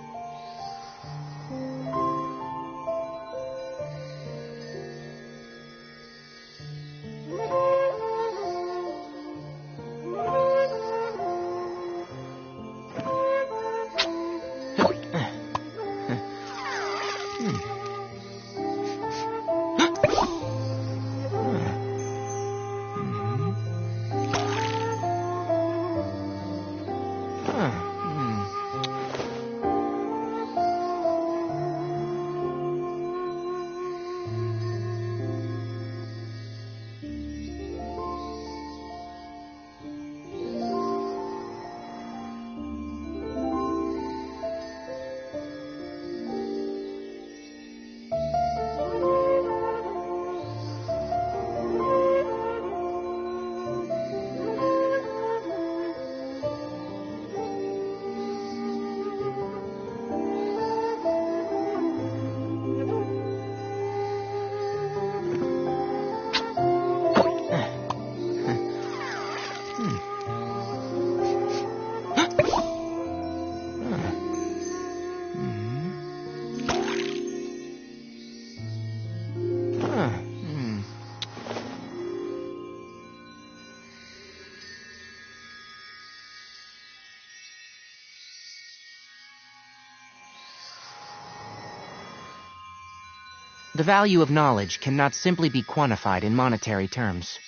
The value of knowledge cannot simply be quantified in monetary terms.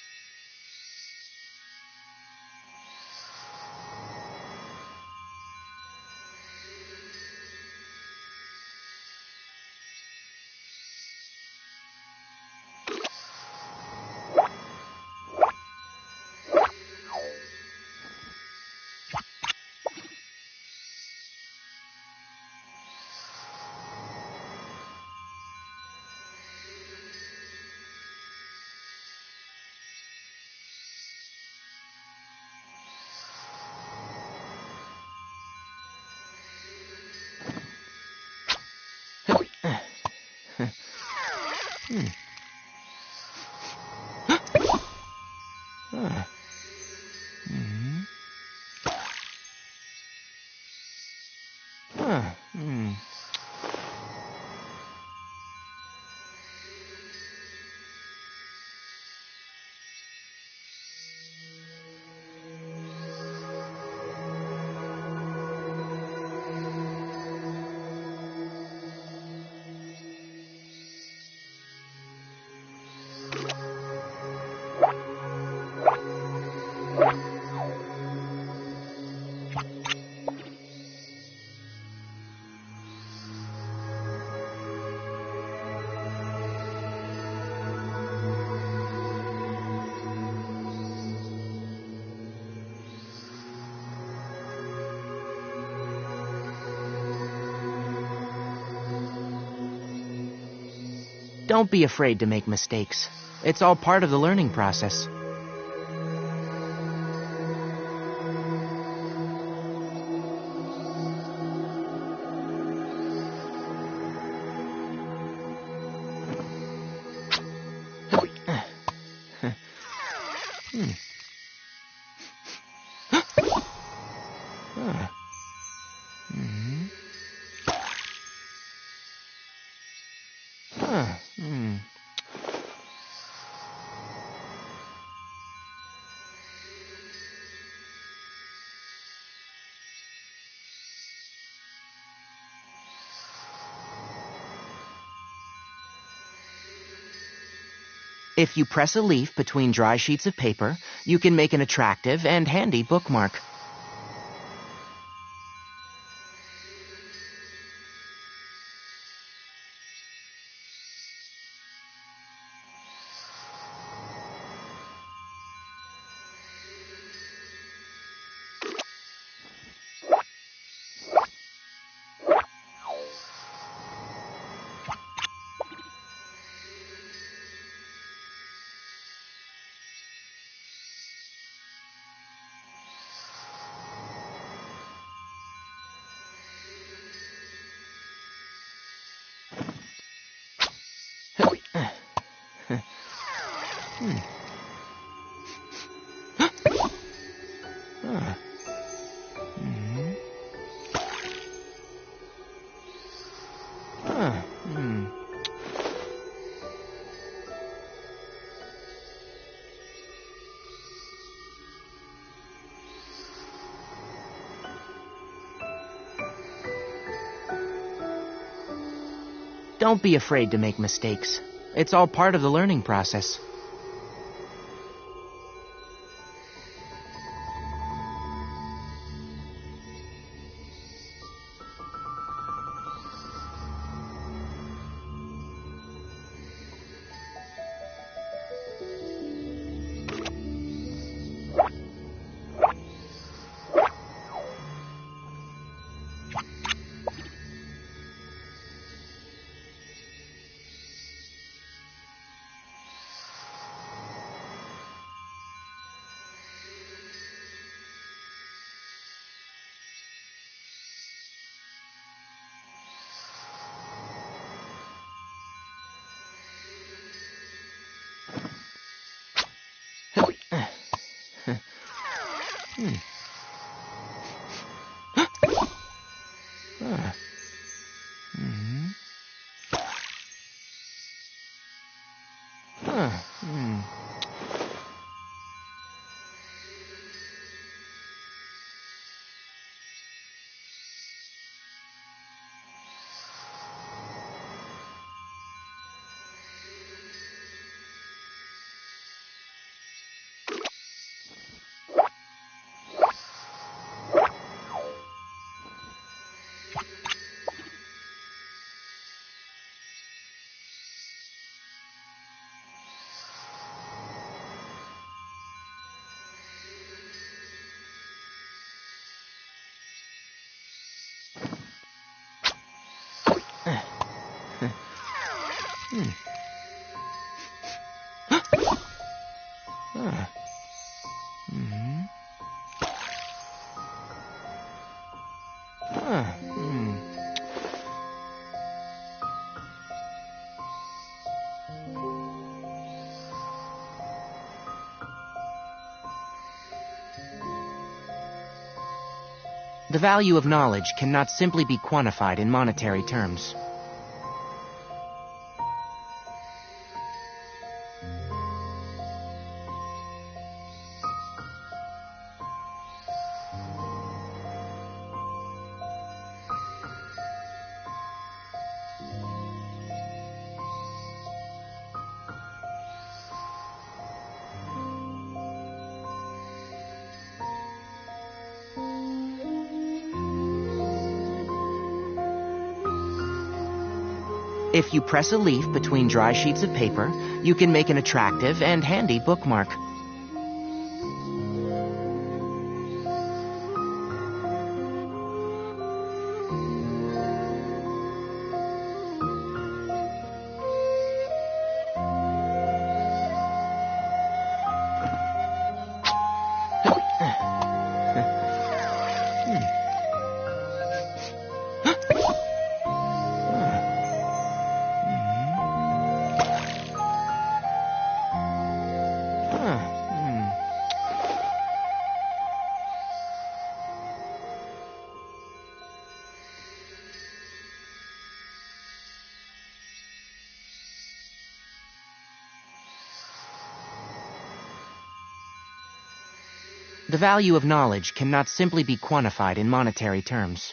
Don't be afraid to make mistakes. It's all part of the learning process. If you press a leaf between dry sheets of paper, you can make an attractive and handy bookmark. Don't be afraid to make mistakes. It's all part of the learning process. The value of knowledge cannot simply be quantified in monetary terms. If you press a leaf between dry sheets of paper, you can make an attractive and handy bookmark. The value of knowledge cannot simply be quantified in monetary terms.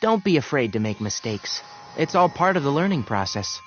Don't be afraid to make mistakes. It's all part of the learning process.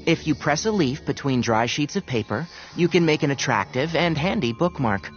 If you press a leaf between dry sheets of paper, you can make an attractive and handy bookmark.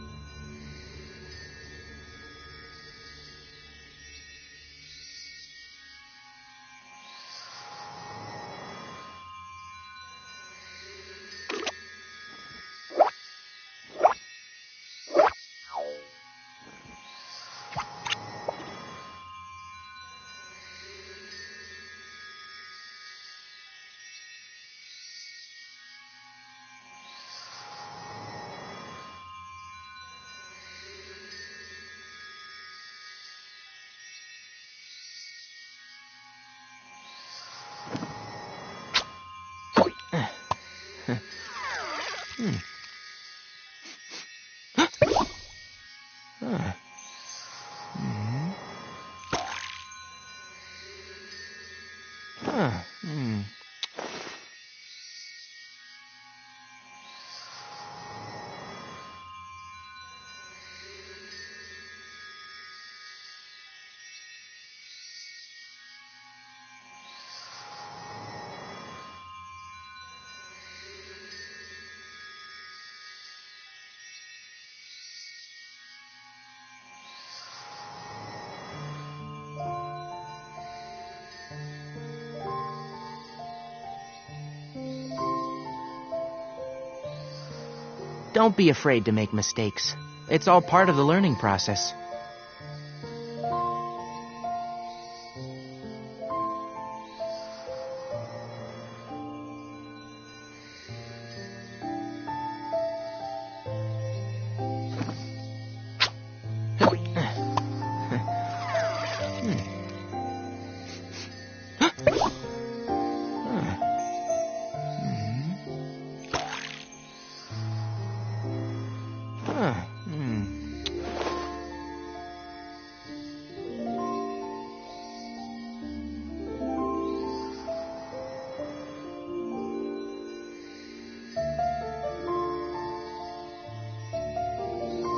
Don't be afraid to make mistakes. It's all part of the learning process.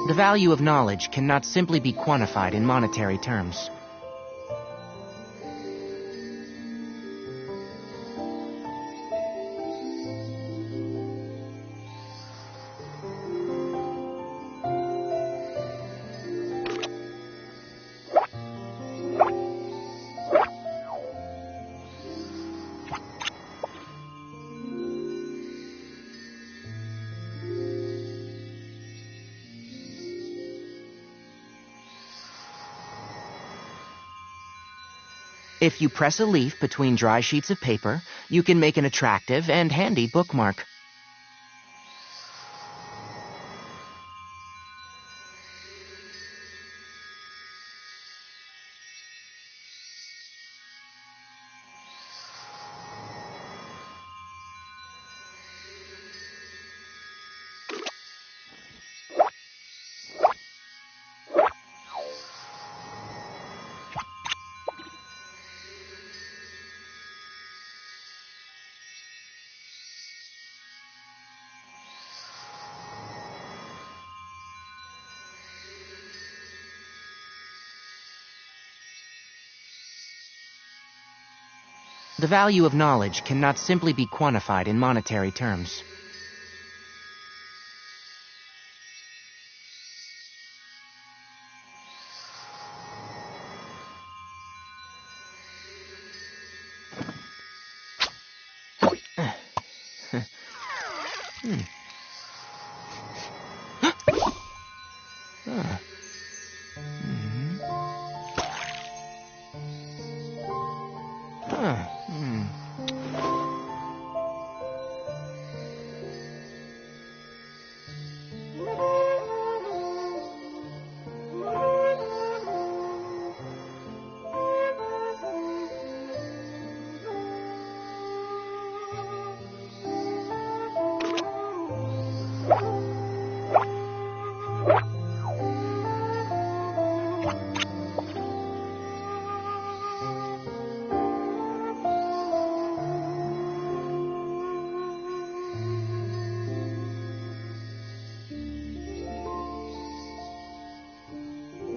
The value of knowledge cannot simply be quantified in monetary terms. If you press a leaf between dry sheets of paper, you can make an attractive and handy bookmark. The value of knowledge cannot simply be quantified in monetary terms.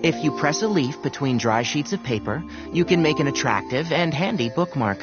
If you press a leaf between dry sheets of paper, you can make an attractive and handy bookmark.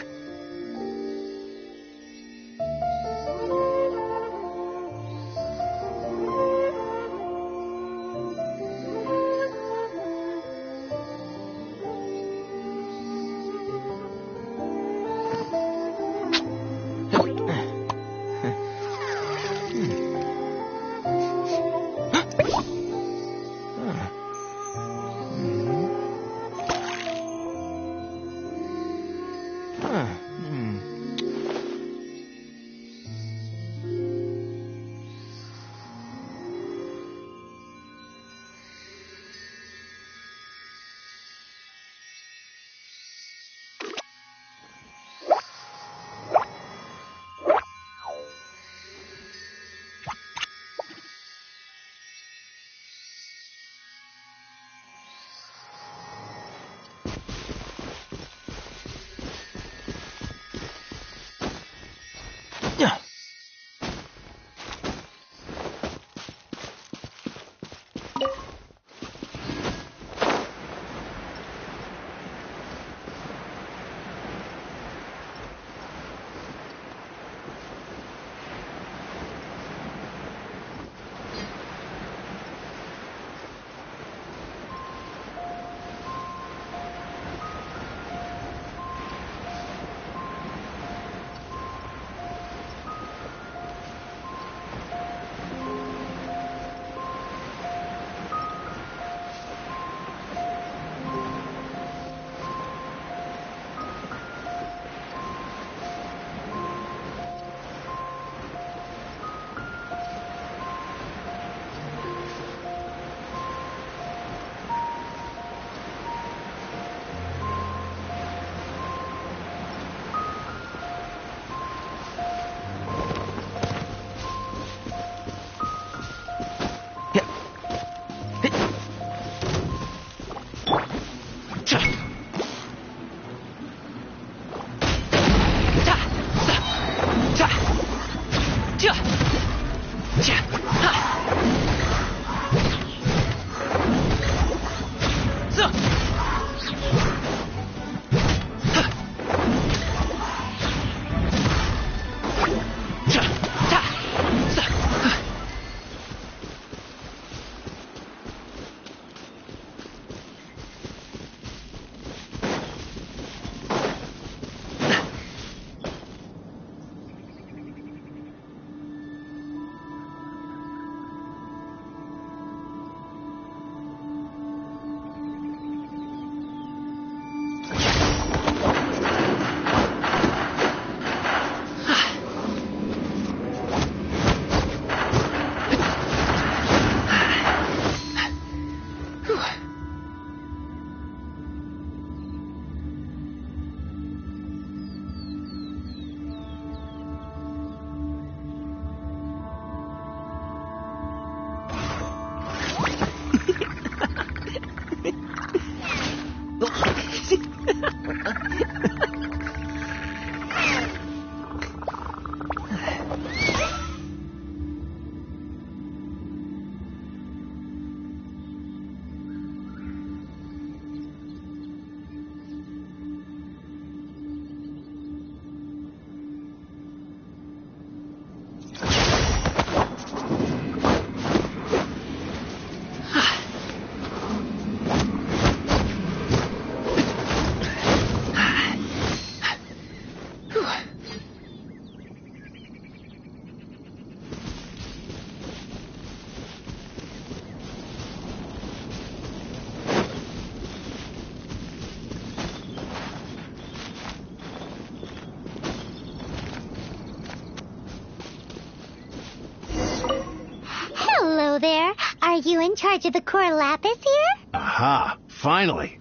there. Are you in charge of the core lapis here? Aha, finally.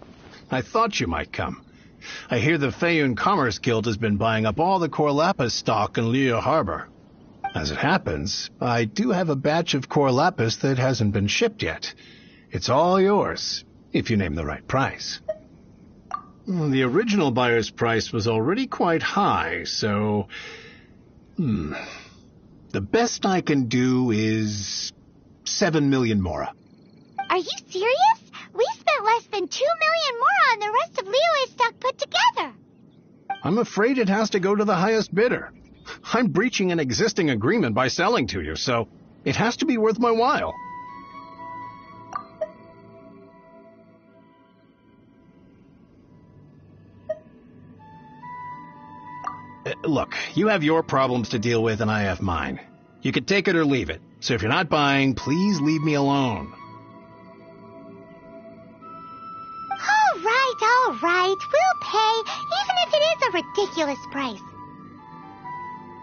I thought you might come. I hear the Feiyun Commerce Guild has been buying up all the core lapis stock in Liyue Harbor. As it happens, I do have a batch of core lapis that hasn't been shipped yet. It's all yours, if you name the right price. The original buyer's price was already quite high, so... The best I can do is 7 million mora. Are you serious? We spent less than 2 million more on the rest of Liyue's stock put together. I'm afraid it has to go to the highest bidder. I'm breaching an existing agreement by selling to you, so it has to be worth my while. Look, you have your problems to deal with and I have mine. You can take it or leave it. So if you're not buying, please leave me alone. All right. We'll pay, even if it is a ridiculous price.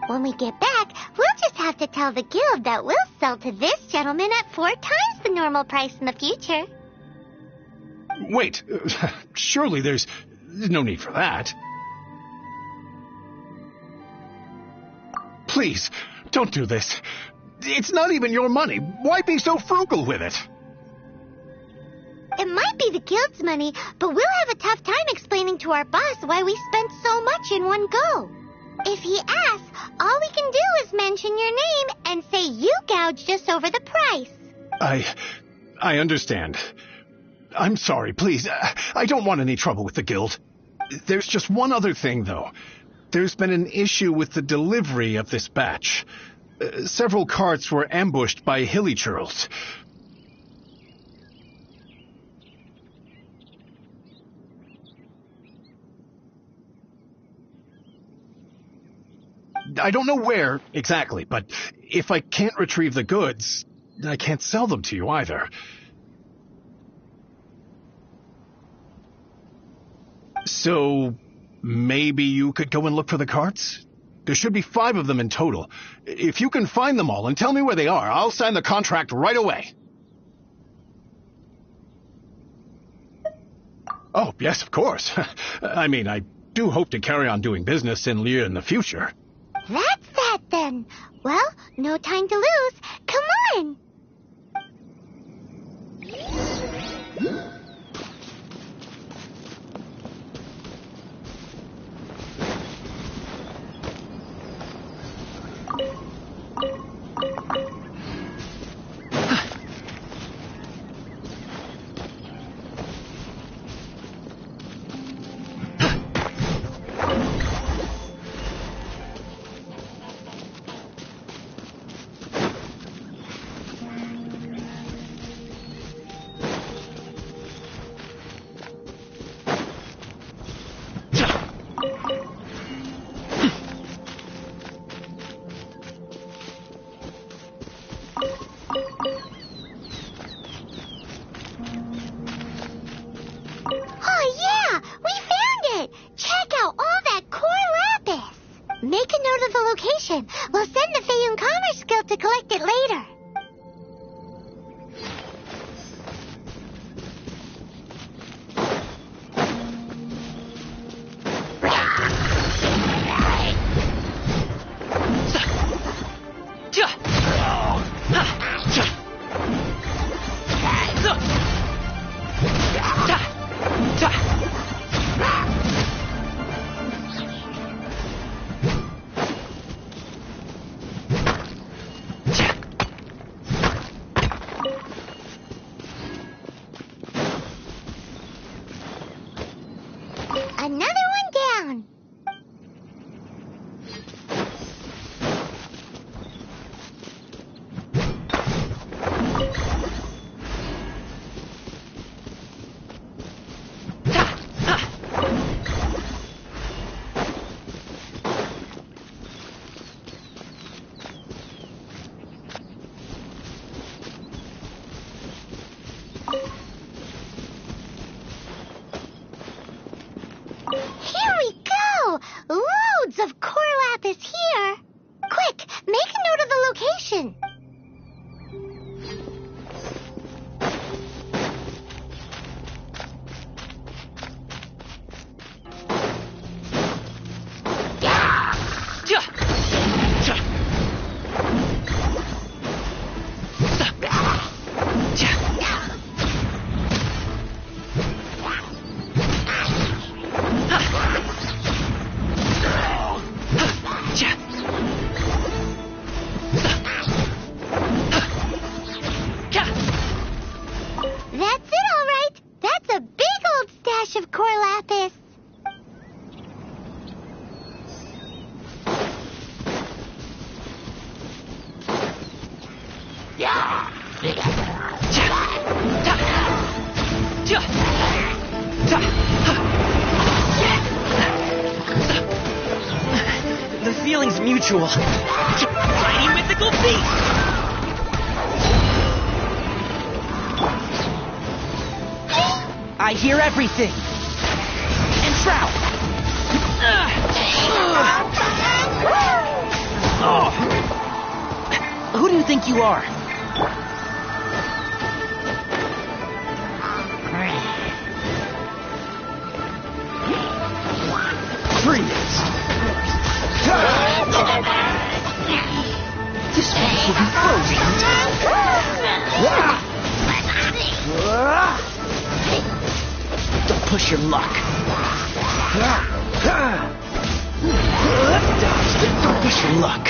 When we get back, we'll just have to tell the guild that we'll sell to this gentleman at 4 times the normal price in the future. Wait, surely there's no need for that. Please, don't do this. It's not even your money. Why be so frugal with it? It might be the guild's money, but we'll have a tough time explaining to our boss why we spent so much in one go. If he asks, all we can do is mention your name and say you gouged us over the price. I understand. I'm sorry, please. I don't want any trouble with the guild. There's just one other thing, though. There's been an issue with the delivery of this batch. Several carts were ambushed by hilichurls. I don't know where exactly, but if I can't retrieve the goods, I can't sell them to you either. So, maybe you could go and look for the carts? There should be 5 of them in total. If you can find them all and tell me where they are, I'll sign the contract right away. Oh, yes, of course. I mean, I do hope to carry on doing business in Liyue in the future. That's that, then. Well, no time to lose. Come on! Make a note of the location. We'll send the Feiyun Commerce Guild to collect it later. of core lapis. The feeling's mutual. Tiny mythical beast! I hear everything. Enshroud! Who do you think you are? Freeze! This one will be frozen. Don't push your luck. Don't push your luck.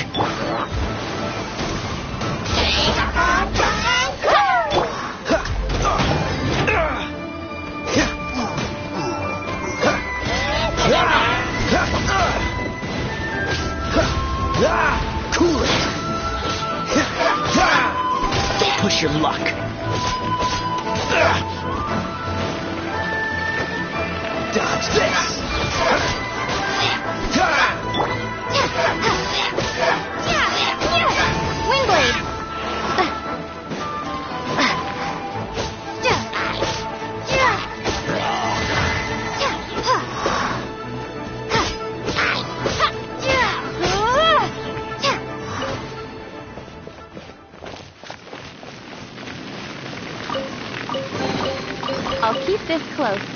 Cool it. Don't push your luck. Dodge this. Windblade. I'll keep this close.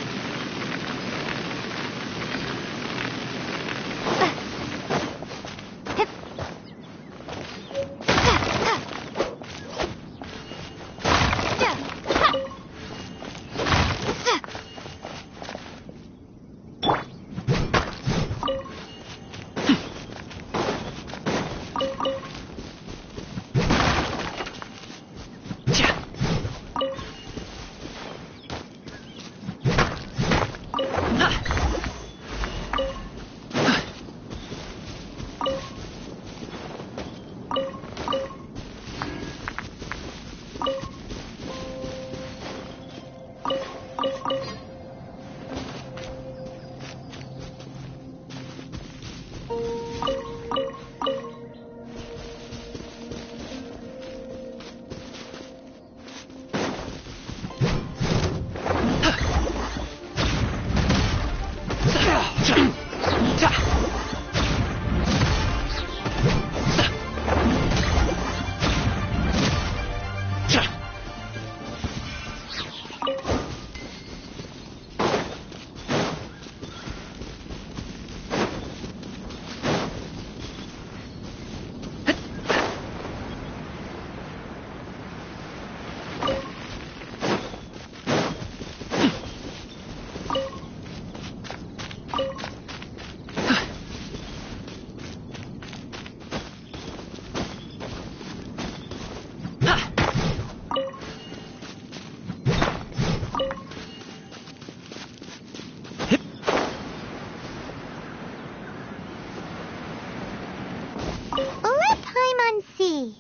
Let Paimon see.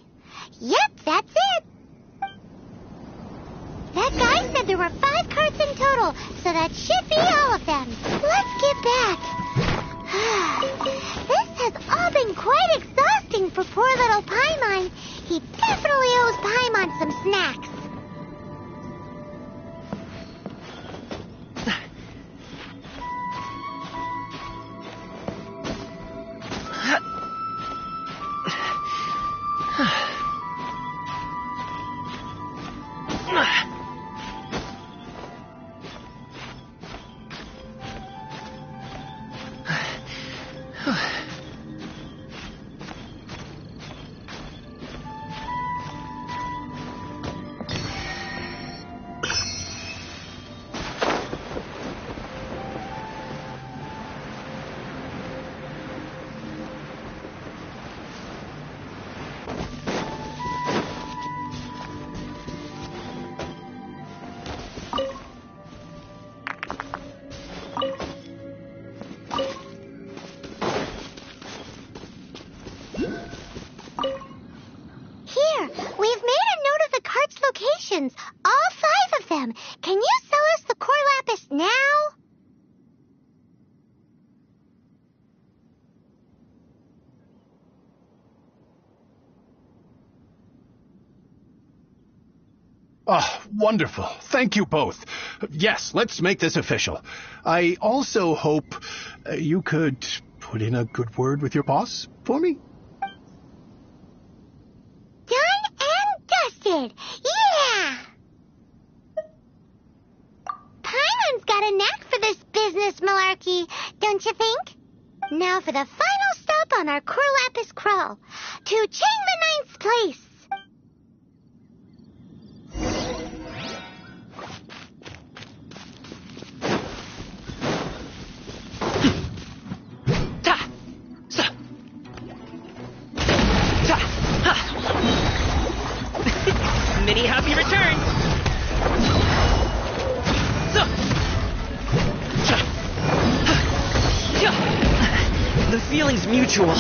Yep, that's it. That guy said there were 5 carts in total, so that should be all of them. Let's get back. This has all been quite exhausting for poor little Paimon. He definitely owes Paimon some snacks. locations, all 5 of them. Can you sell us the core lapis now? Oh, wonderful. Thank you both. Yes, let's make this official. I also hope you could put in a good word with your boss for me. Done and dusted. Yeah! Paimon's got a knack for this business malarkey, don't you think? Now for the final stop on our core lapis crawl, to Chamber 9's place. Many happy returns! The feeling's mutual.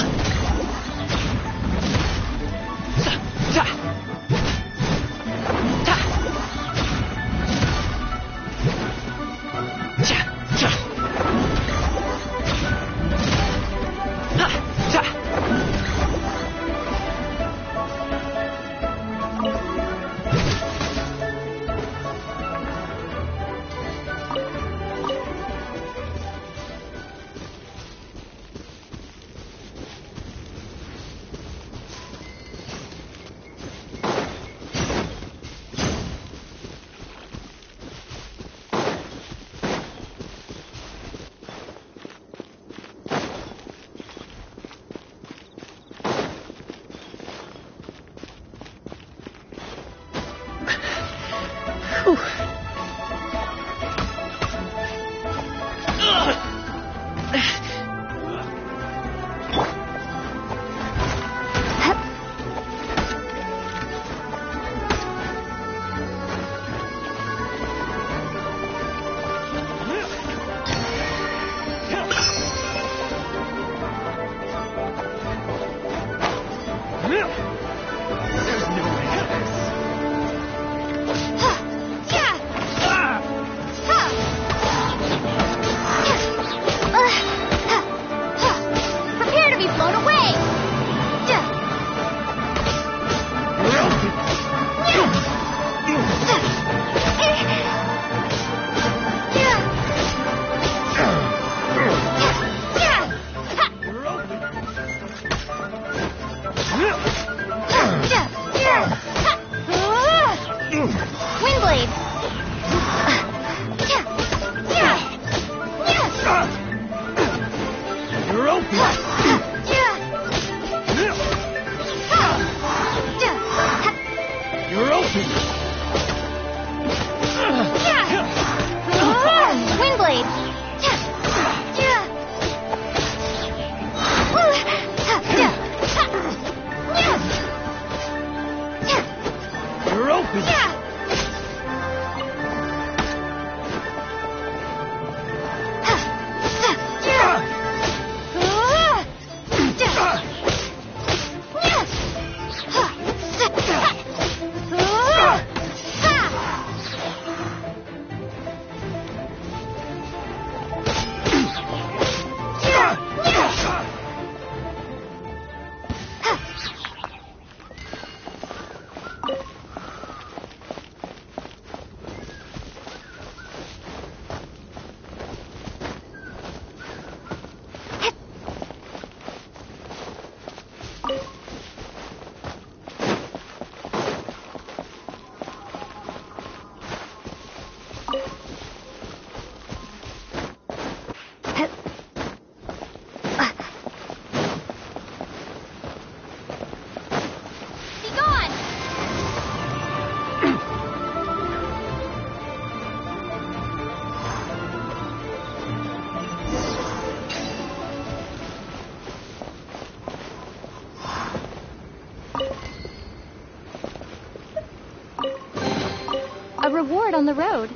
A reward on the road.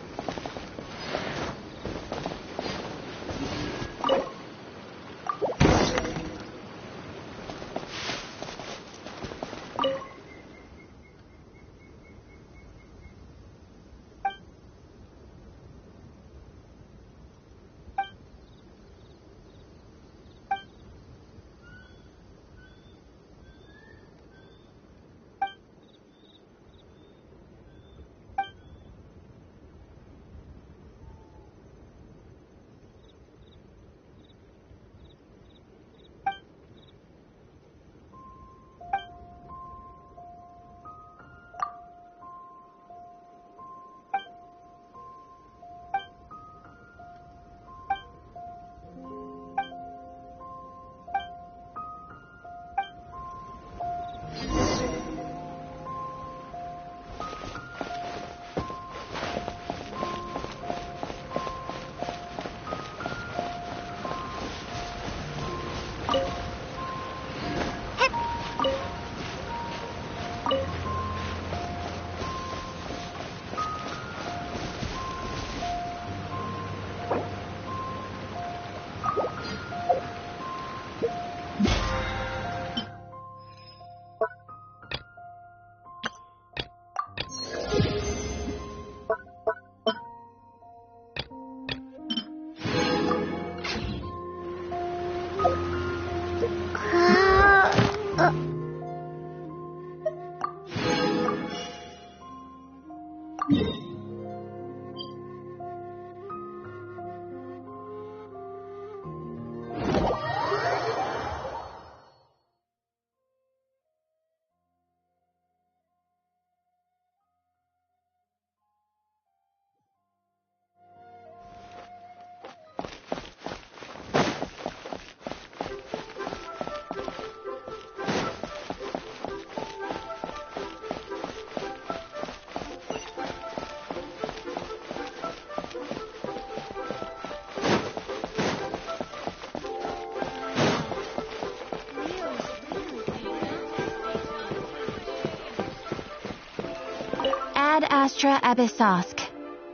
Ad Astra Abyssosk.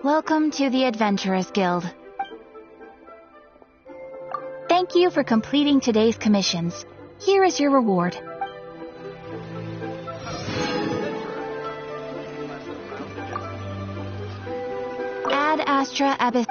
Welcome to the Adventurers Guild. Thank you for completing today's commissions. Here is your reward. Ad Astra Abyss.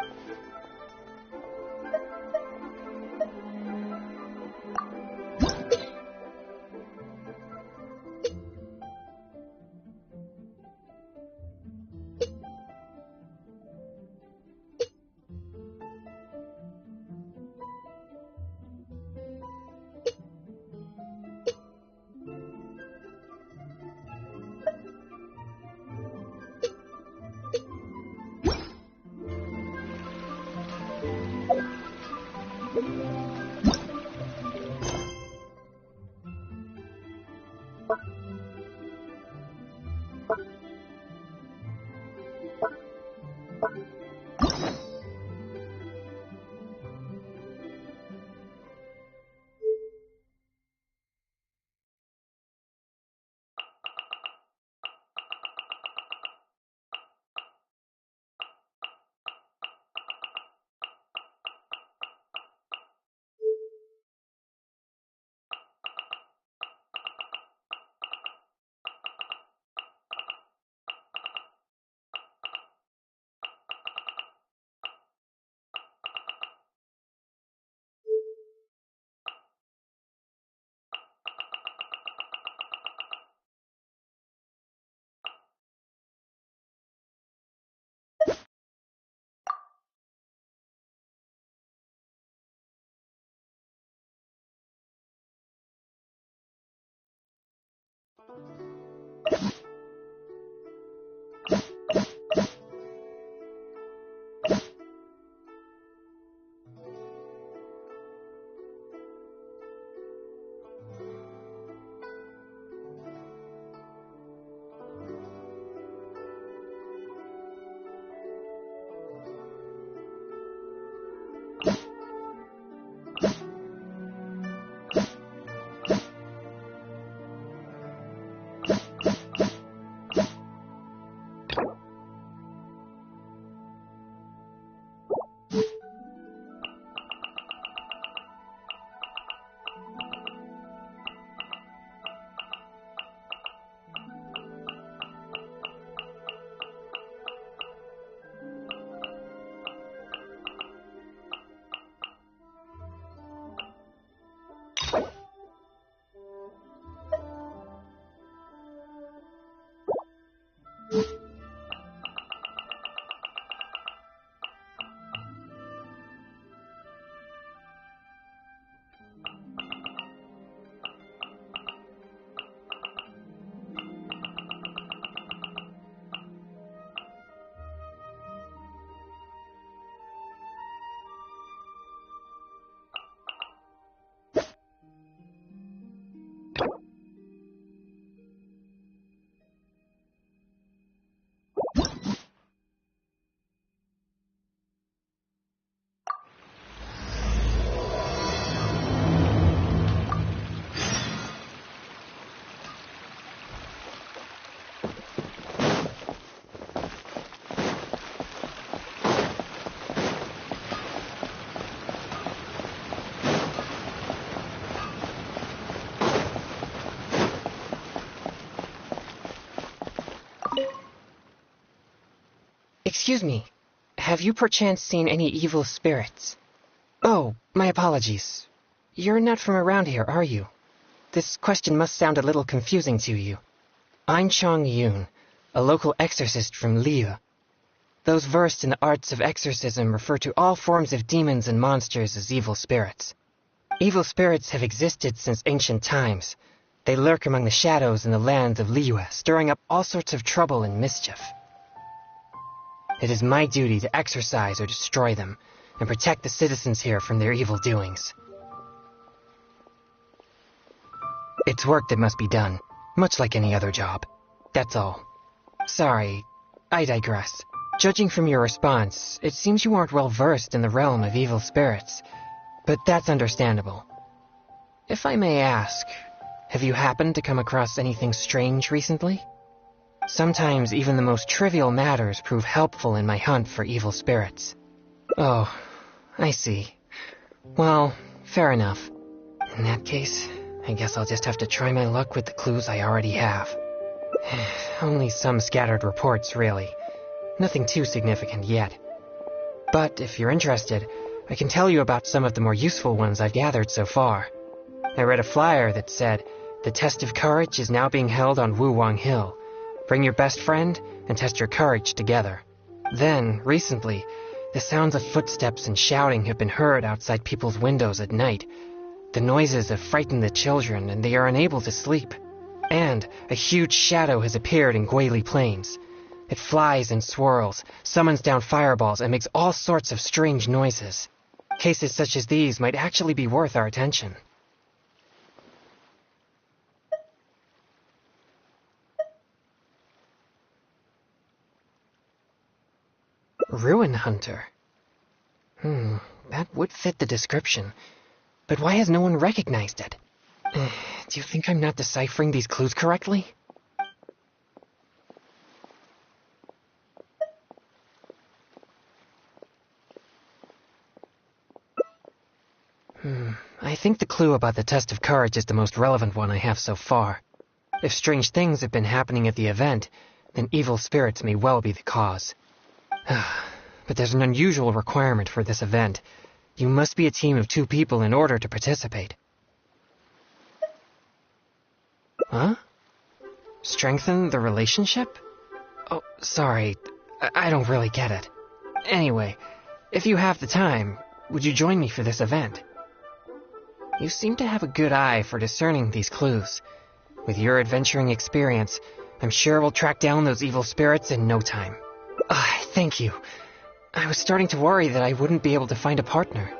Excuse me, have you perchance seen any evil spirits? Oh, my apologies. You're not from around here, are you? This question must sound a little confusing to you. I'm Chong Yoon, a local exorcist from Liyue. Those versed in the arts of exorcism refer to all forms of demons and monsters as evil spirits. Evil spirits have existed since ancient times. They lurk among the shadows in the lands of Liyue, stirring up all sorts of trouble and mischief. It is my duty to exorcise or destroy them, and protect the citizens here from their evil doings. It's work that must be done, much like any other job. That's all. Sorry, I digress. Judging from your response, it seems you aren't well versed in the realm of evil spirits, but that's understandable. If I may ask, have you happened to come across anything strange recently? Sometimes even the most trivial matters prove helpful in my hunt for evil spirits. Oh, I see. Well, fair enough. In that case, I guess I'll just have to try my luck with the clues I already have. Only some scattered reports, really. Nothing too significant yet. But if you're interested, I can tell you about some of the more useful ones I've gathered so far. I read a flyer that said, "The test of courage is now being held on Wuwang Hill. Bring your best friend and test your courage together." Then, recently, the sounds of footsteps and shouting have been heard outside people's windows at night. The noises have frightened the children, and they are unable to sleep. And a huge shadow has appeared in Guili Plains. It flies and swirls, summons down fireballs, and makes all sorts of strange noises. Cases such as these might actually be worth our attention. Ruin Hunter. That would fit the description. But why has no one recognized it? Do you think I'm not deciphering these clues correctly? I think the clue about the test of courage is the most relevant one I have so far. If strange things have been happening at the event, then evil spirits may well be the cause. But there's an unusual requirement for this event. You must be a team of 2 people in order to participate. Huh? Strengthen the relationship? Oh, sorry. I don't really get it. Anyway, if you have the time, would you join me for this event? You seem to have a good eye for discerning these clues. With your adventuring experience, I'm sure we'll track down those evil spirits in no time. Thank you. I was starting to worry that I wouldn't be able to find a partner.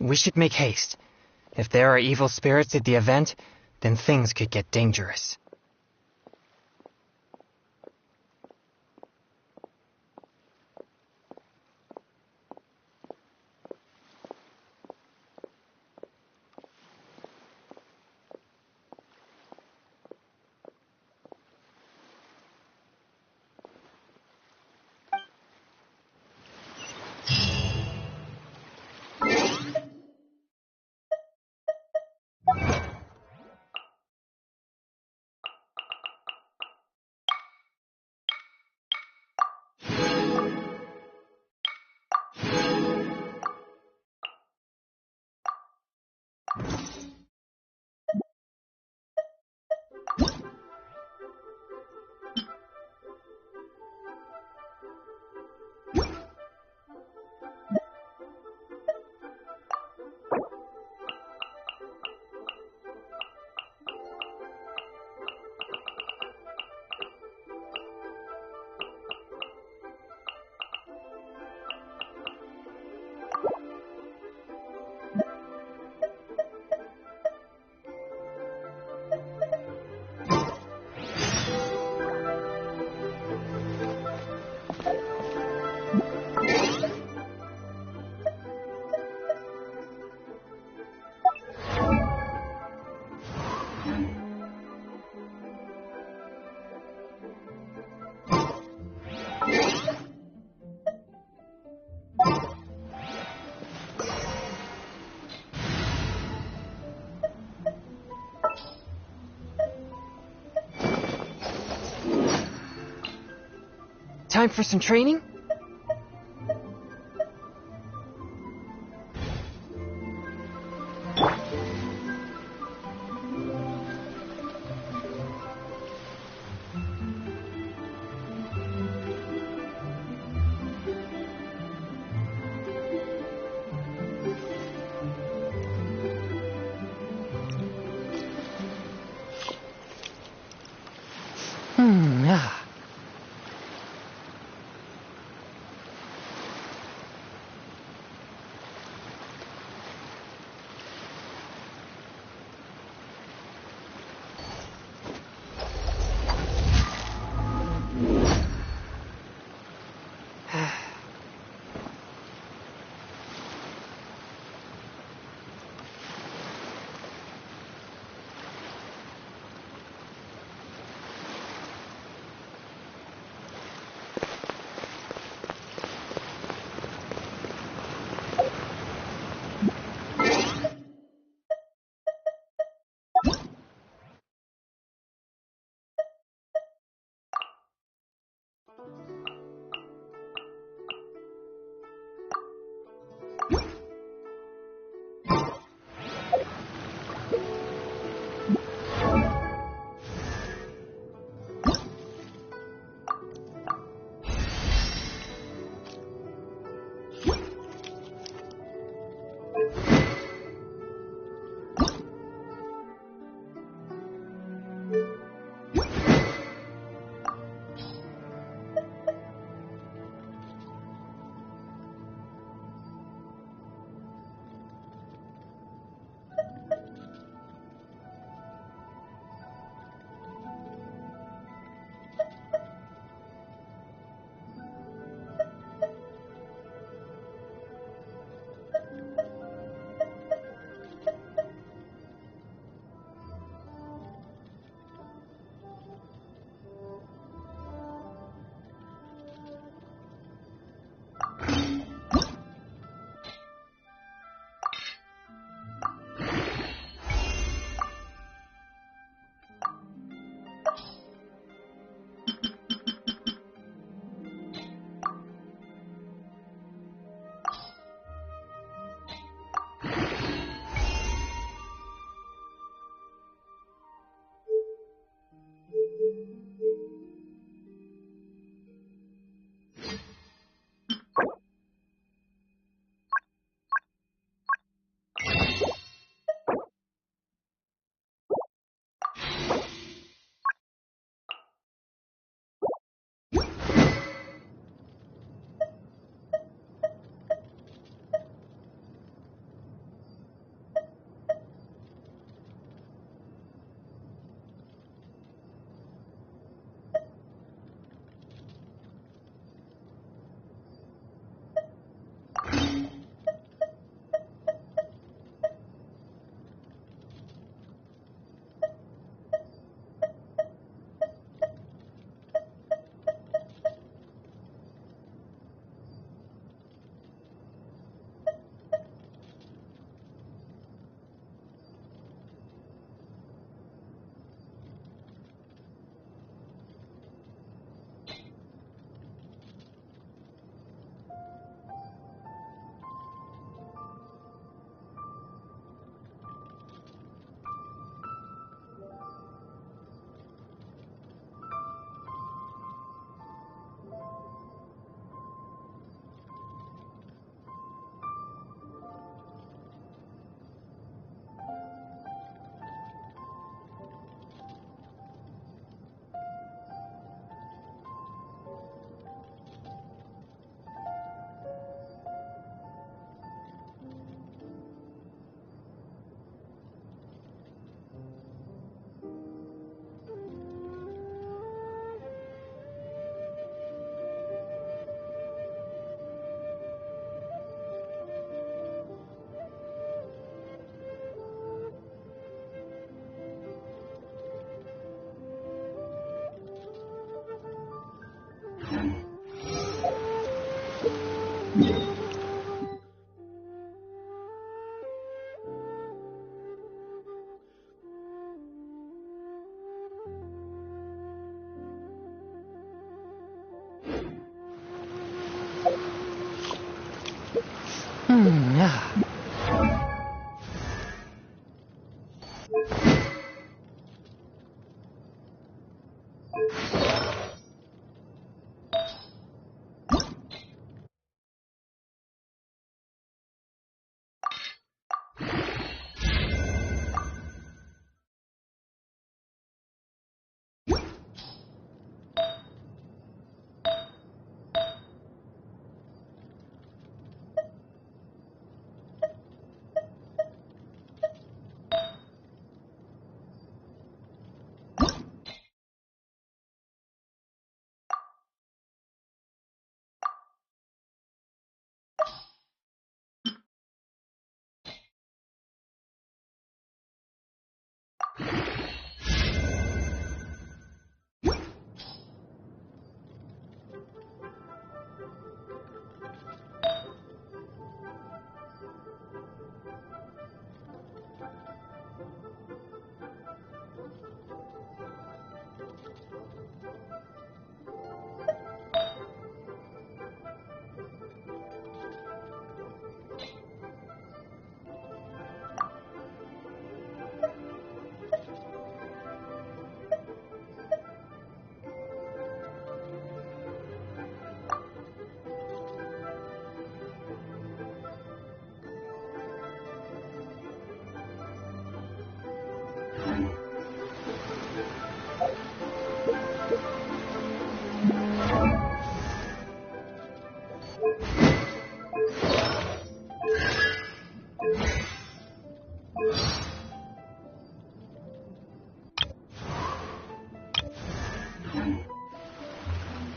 We should make haste. If there are evil spirits at the event, then things could get dangerous. Time for some training?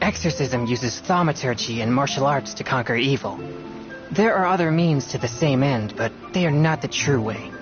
Exorcism uses thaumaturgy and martial arts to conquer evil. There are other means to the same end, but they are not the true way.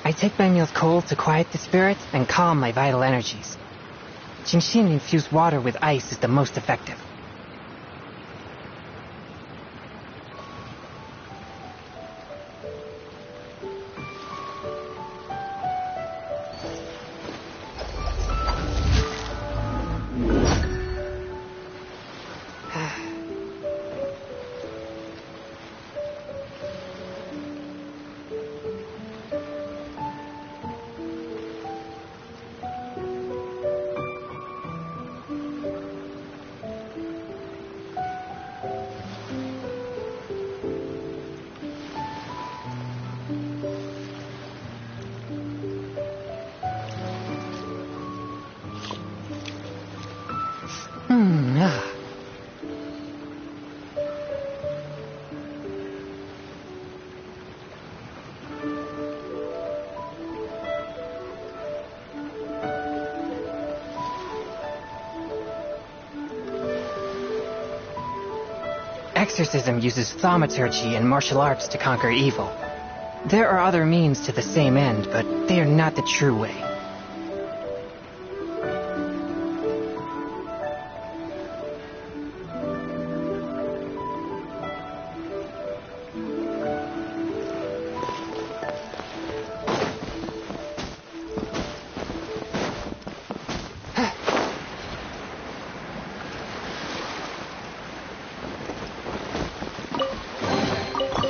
I take Benyo's coal to quiet the spirit and calm my vital energies. Shinshin infused water with ice is the most effective. Exorcism uses thaumaturgy and martial arts to conquer evil. There are other means to the same end, but they are not the true way.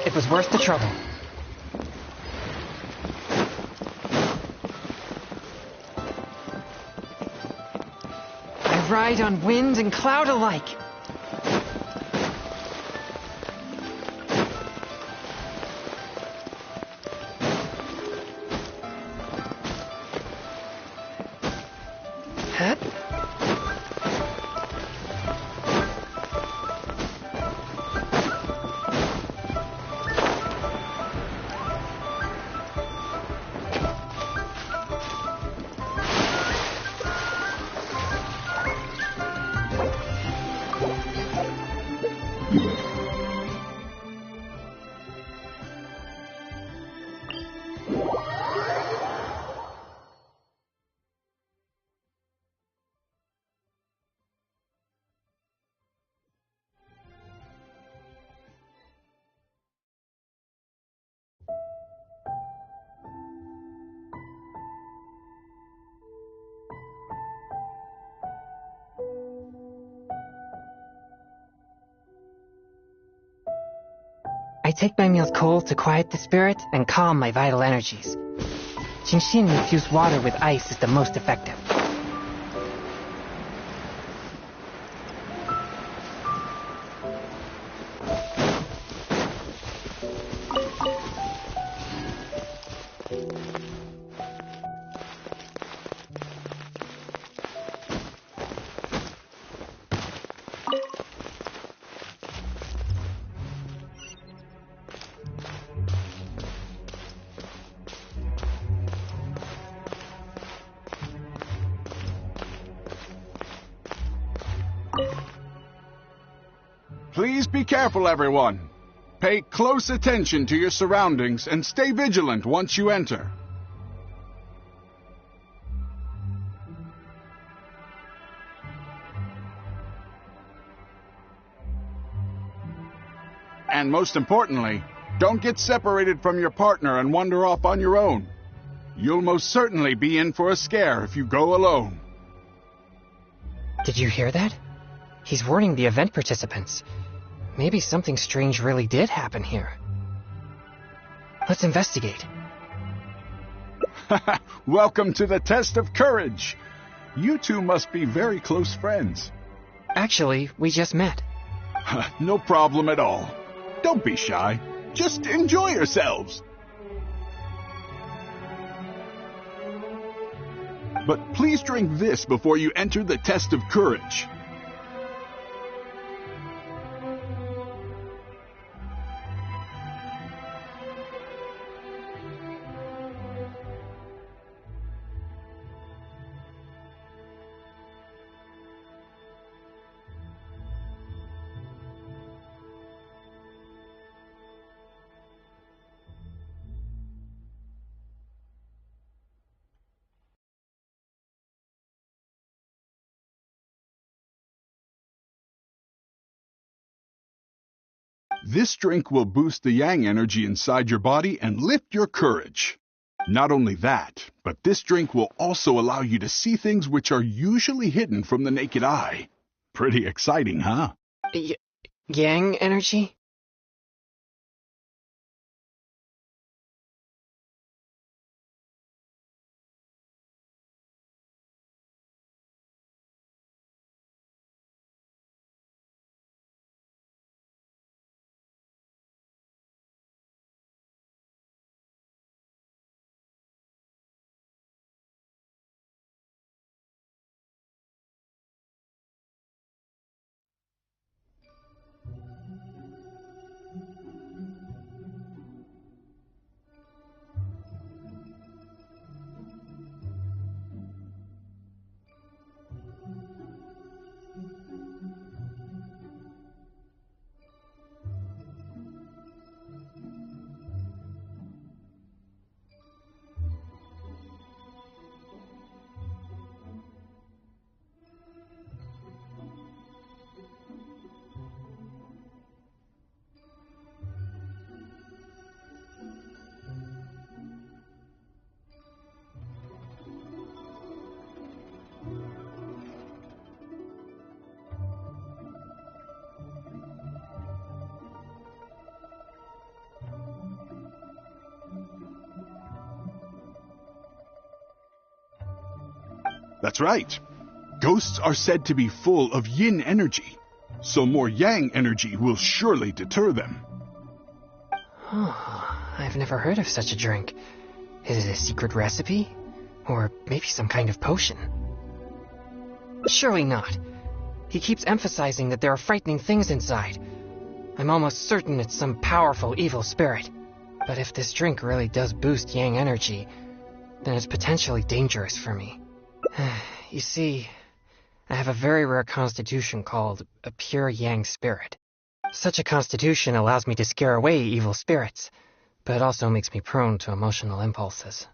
It was worth the trouble. I ride on wind and cloud alike. Huh? take my meals cold to quiet the spirit and calm my vital energies. Xingxin infused water with ice is the most effective. Please be careful, everyone. Pay close attention to your surroundings and stay vigilant once you enter. And most importantly, don't get separated from your partner and wander off on your own. You'll most certainly be in for a scare if you go alone. Did you hear that? He's warning the event participants. Maybe something strange really did happen here. Let's investigate. Welcome to the test of courage. You two must be very close friends. Actually, we just met. No problem at all. Don't be shy. Just enjoy yourselves. But please drink this before you enter the test of courage. This drink will boost the yang energy inside your body and lift your courage. Not only that, but this drink will also allow you to see things which are usually hidden from the naked eye. Pretty exciting, huh? Yang energy? That's right. Ghosts are said to be full of yin energy, so more yang energy will surely deter them. I've never heard of such a drink. Is it a secret recipe? Or maybe some kind of potion? Surely not. He keeps emphasizing that there are frightening things inside. I'm almost certain it's some powerful evil spirit. But if this drink really does boost yang energy, then it's potentially dangerous for me. You see, I have a very rare constitution called a pure yang spirit. Such a constitution allows me to scare away evil spirits, but it also makes me prone to emotional impulses.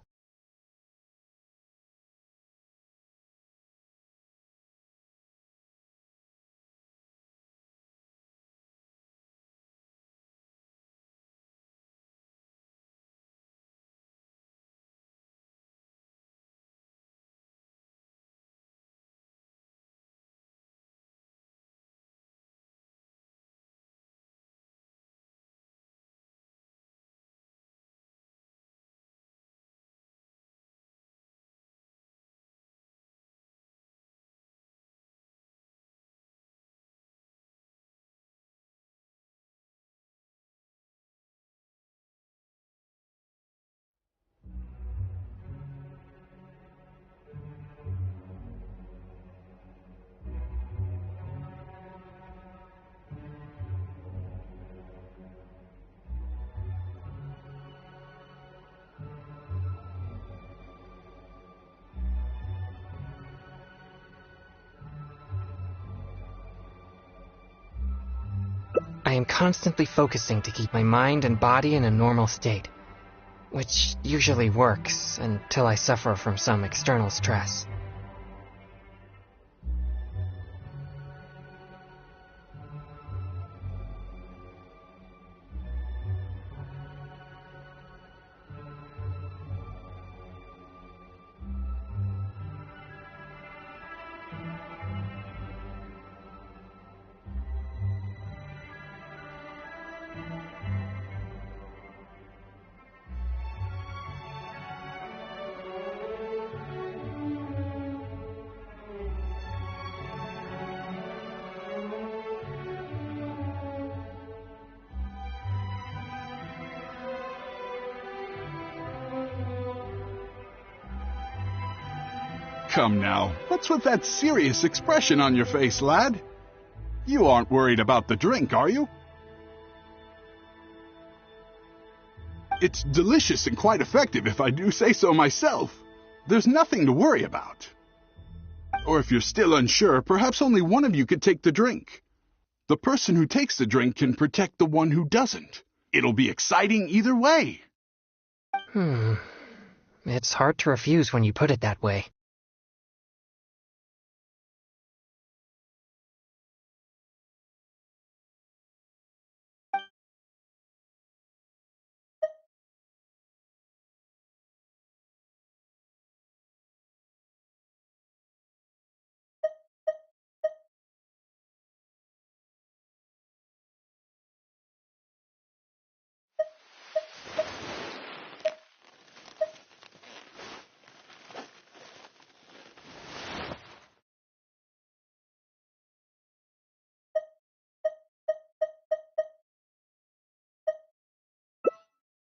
I am constantly focusing to keep my mind and body in a normal state, which usually works until I suffer from some external stress. Come now, what's with that serious expression on your face, lad? You aren't worried about the drink, are you? It's delicious and quite effective, if I do say so myself. There's nothing to worry about. Or if you're still unsure, perhaps only one of you could take the drink. The person who takes the drink can protect the one who doesn't. It'll be exciting either way. It's hard to refuse when you put it that way.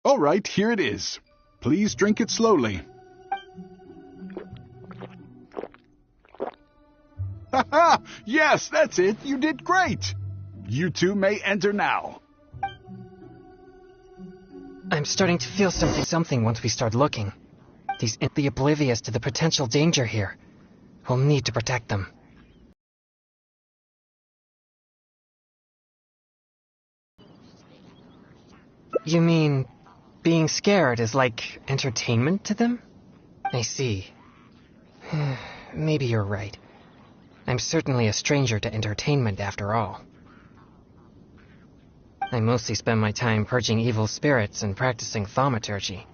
All right, here it is. Please drink it slowly. Ha ha! Yes, that's it. You did great. You two may enter now. I'm starting to feel something once we start looking. He's instantly oblivious to the potential danger here. We'll need to protect them. You mean being scared is like entertainment to them? I see. Maybe you're right. I'm certainly a stranger to entertainment after all. I mostly spend my time purging evil spirits and practicing thaumaturgy.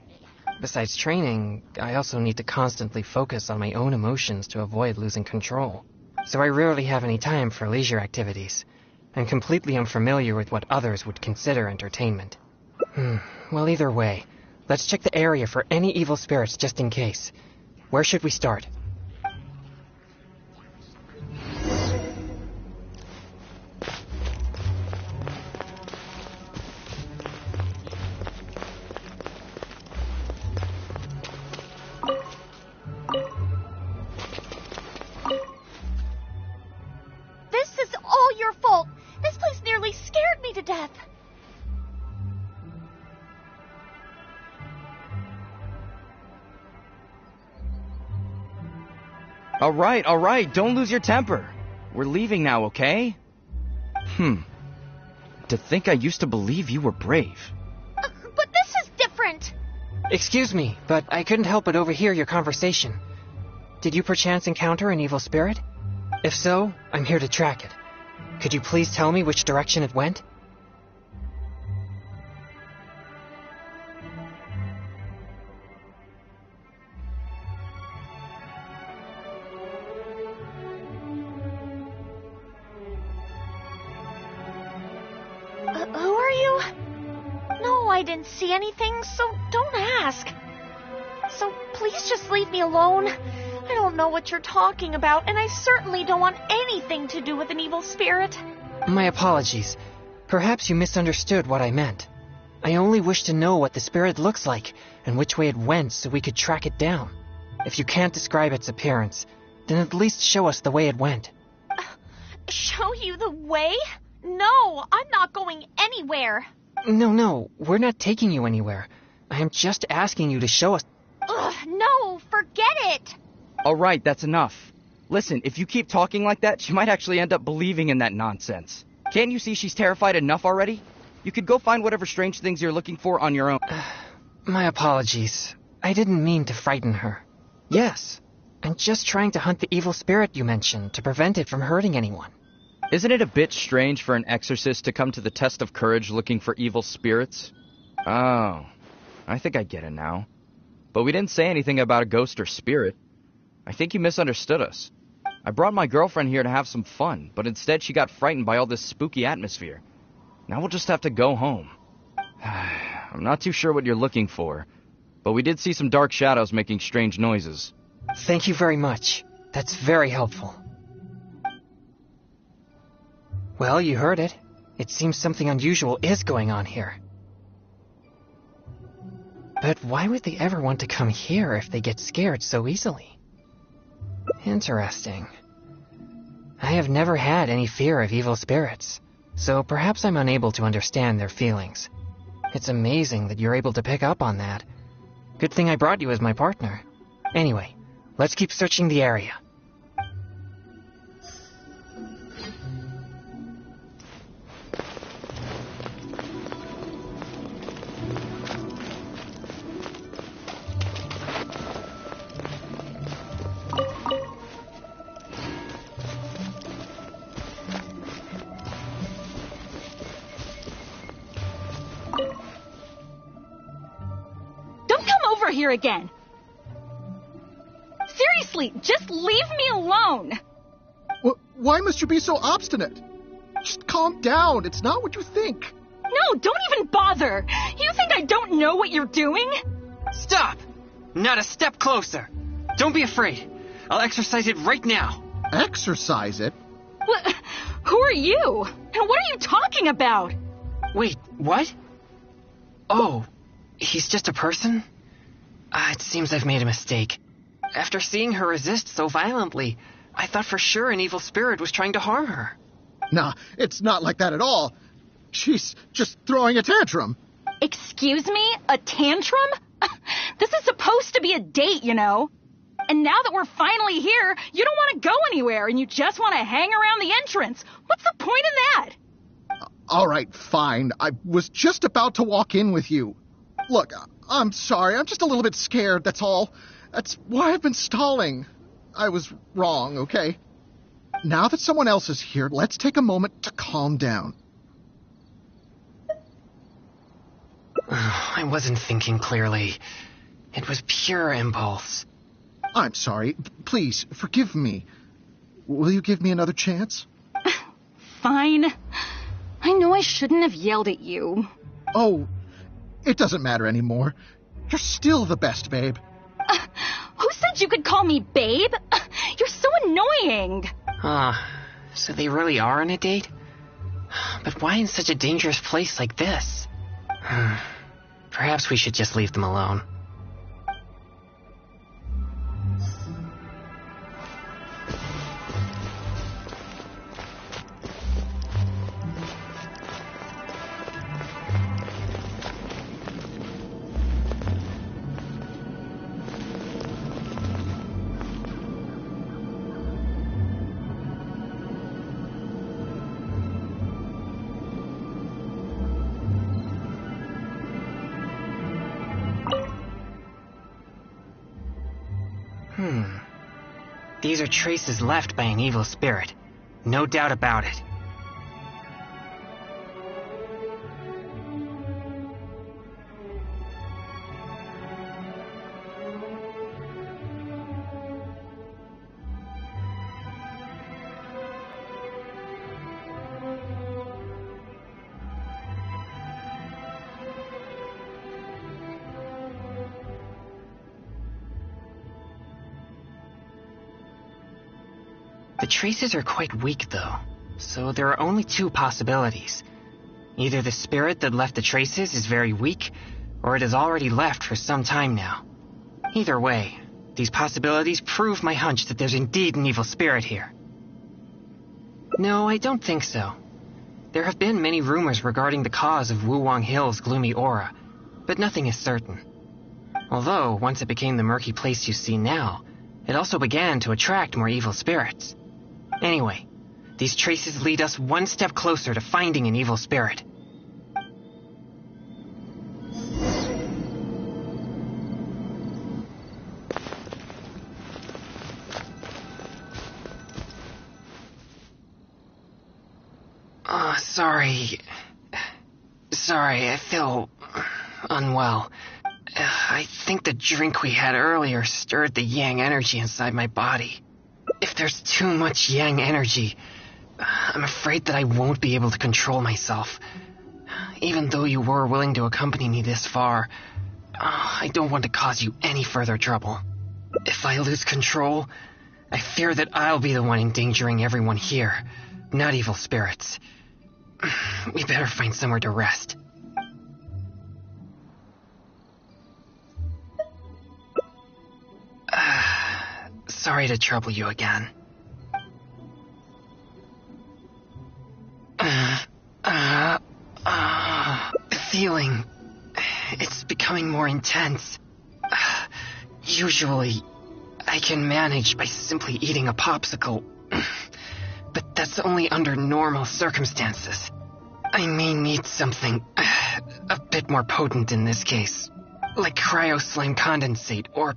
Besides training, I also need to constantly focus on my own emotions to avoid losing control. So I rarely have any time for leisure activities. I'm completely unfamiliar with what others would consider entertainment. Well, either way, let's check the area for any evil spirits just in case. Where should we start? This is all your fault. This place nearly scared me to death. All right, don't lose your temper. We're leaving now, okay? To think I used to believe you were brave. But this is different. Excuse me, but I couldn't help but overhear your conversation. Did you perchance encounter an evil spirit? If so, I'm here to track it. Could you please tell me which direction it went? Who are you? No, I didn't see anything, so don't ask. So please just leave me alone. I don't know what you're talking about, and I certainly don't want anything to do with an evil spirit. My apologies. Perhaps you misunderstood what I meant. I only wish to know what the spirit looks like and which way it went so we could track it down. If you can't describe its appearance, then at least show us the way it went. Show you the way? No, I'm not going anywhere. No, we're not taking you anywhere. I am just asking you to show us. No, forget it. All right, that's enough. Listen, if you keep talking like that, she might actually end up believing in that nonsense. Can't you see she's terrified enough already? You could go find whatever strange things you're looking for on your own. My apologies. I didn't mean to frighten her. Yes, I'm just trying to hunt the evil spirit you mentioned to prevent it from hurting anyone. Isn't it a bit strange for an exorcist to come to the test of courage looking for evil spirits? Oh, I think I get it now. But we didn't say anything about a ghost or spirit. I think you misunderstood us. I brought my girlfriend here to have some fun, but instead she got frightened by all this spooky atmosphere. Now we'll just have to go home. I'm not too sure what you're looking for, but we did see some dark shadows making strange noises. Thank you very much. That's very helpful. Well, you heard it. It seems something unusual is going on here. But why would they ever want to come here if they get scared so easily? Interesting. I have never had any fear of evil spirits, so perhaps I'm unable to understand their feelings. It's amazing that you're able to pick up on that. Good thing I brought you as my partner. Anyway, let's keep searching the area. Here again. Seriously, just leave me alone. Why must you be so obstinate? Just calm down. It's not what you think. No, don't even bother. You think I don't know what you're doing? Stop! Not a step closer. Don't be afraid. I'll exercise it right now. Exercise it? Who are you? And what are you talking about? Wait, what? Oh, he's just a person? It seems I've made a mistake. After seeing her resist so violently, I thought for sure an evil spirit was trying to harm her. Nah, it's not like that at all. She's just throwing a tantrum. Excuse me? A tantrum? This is supposed to be a date, you know. And now that we're finally here, you don't want to go anywhere and you just want to hang around the entrance. What's the point in that? All right, fine. I was just about to walk in with you. Look, I'm sorry. I'm just a little bit scared, that's all. That's why I've been stalling. I was wrong, okay? Now that someone else is here, let's take a moment to calm down. I wasn't thinking clearly. It was pure impulse. I'm sorry. Please, forgive me. Will you give me another chance? Fine. I know I shouldn't have yelled at you. Oh, it doesn't matter anymore. You're still the best, babe. Who said you could call me babe? You're so annoying. So they really are on a date? But why in such a dangerous place like this? Perhaps we should just leave them alone. These are traces left by an evil spirit. No doubt about it. The traces are quite weak, though, so there are only two possibilities. Either the spirit that left the traces is very weak, or it has already left for some time now. Either way, these possibilities prove my hunch that there's indeed an evil spirit here. No, I don't think so. There have been many rumors regarding the cause of Wuwang Hill's gloomy aura, but nothing is certain. Although, once it became the murky place you see now, it also began to attract more evil spirits. Anyway, These traces lead us one step closer to finding an evil spirit. Sorry, I feel unwell. I think the drink we had earlier stirred the yang energy inside my body. If there's too much yang energy, I'm afraid that I won't be able to control myself. Even though you were willing to accompany me this far, I don't want to cause you any further trouble. If I lose control, I fear that I'll be the one endangering everyone here, not evil spirits. We better find somewhere to rest. Sorry to trouble you again. The feeling, it's becoming more intense. Usually, I can manage by simply eating a popsicle. But that's only under normal circumstances. I may need something a bit more potent in this case, like cryo slime condensate or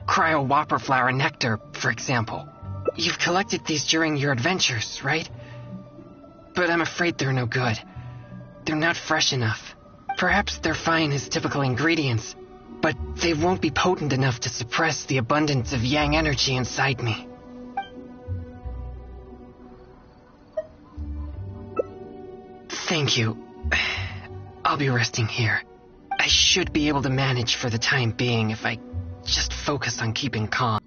cryo whopper flower nectar, for example. You've collected these during your adventures, right? But I'm afraid they're no good. They're not fresh enough. Perhaps they're fine as typical ingredients, but they won't be potent enough to suppress the abundance of yang energy inside me. Thank you. I'll be resting here. I should be able to manage for the time being if I just focus on keeping calm.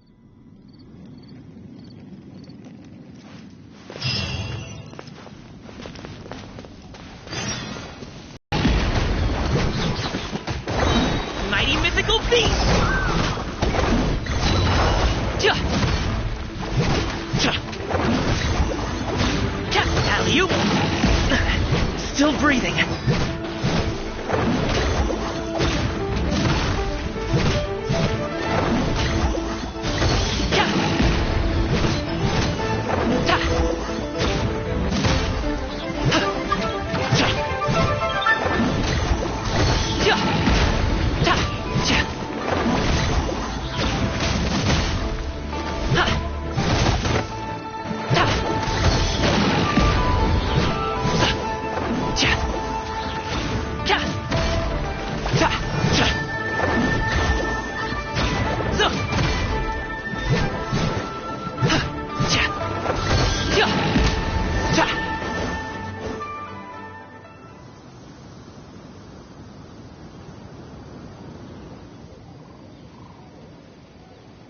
Mighty mythical beast! Alley-oop! Still breathing.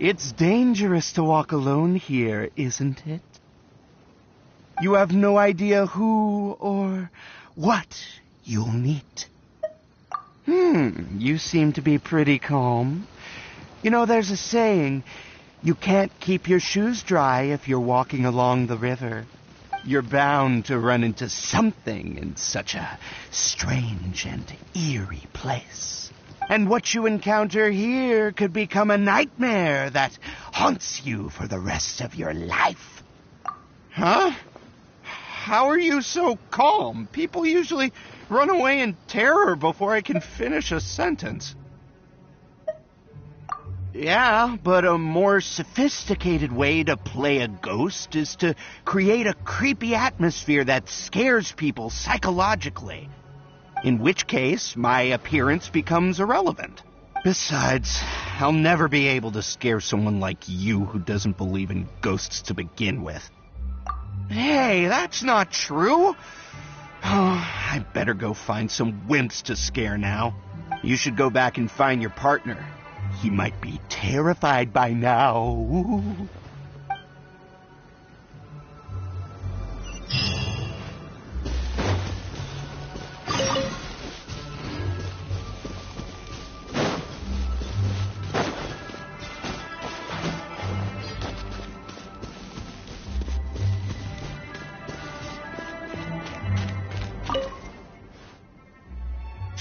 It's dangerous to walk alone here, isn't it? You have no idea who or what you'll meet. You seem to be pretty calm. You know, there's a saying, you can't keep your shoes dry if you're walking along the river. You're bound to run into something in such a strange and eerie place. And what you encounter here could become a nightmare that haunts you for the rest of your life. Huh? How are you so calm? People usually run away in terror before I can finish a sentence. Yeah, but a more sophisticated way to play a ghost is to create a creepy atmosphere that scares people psychologically. In which case, my appearance becomes irrelevant. Besides, I'll never be able to scare someone like you who doesn't believe in ghosts to begin with. Hey, that's not true. Oh, I better go find some wimps to scare now. You should go back and find your partner. He might be terrified by now.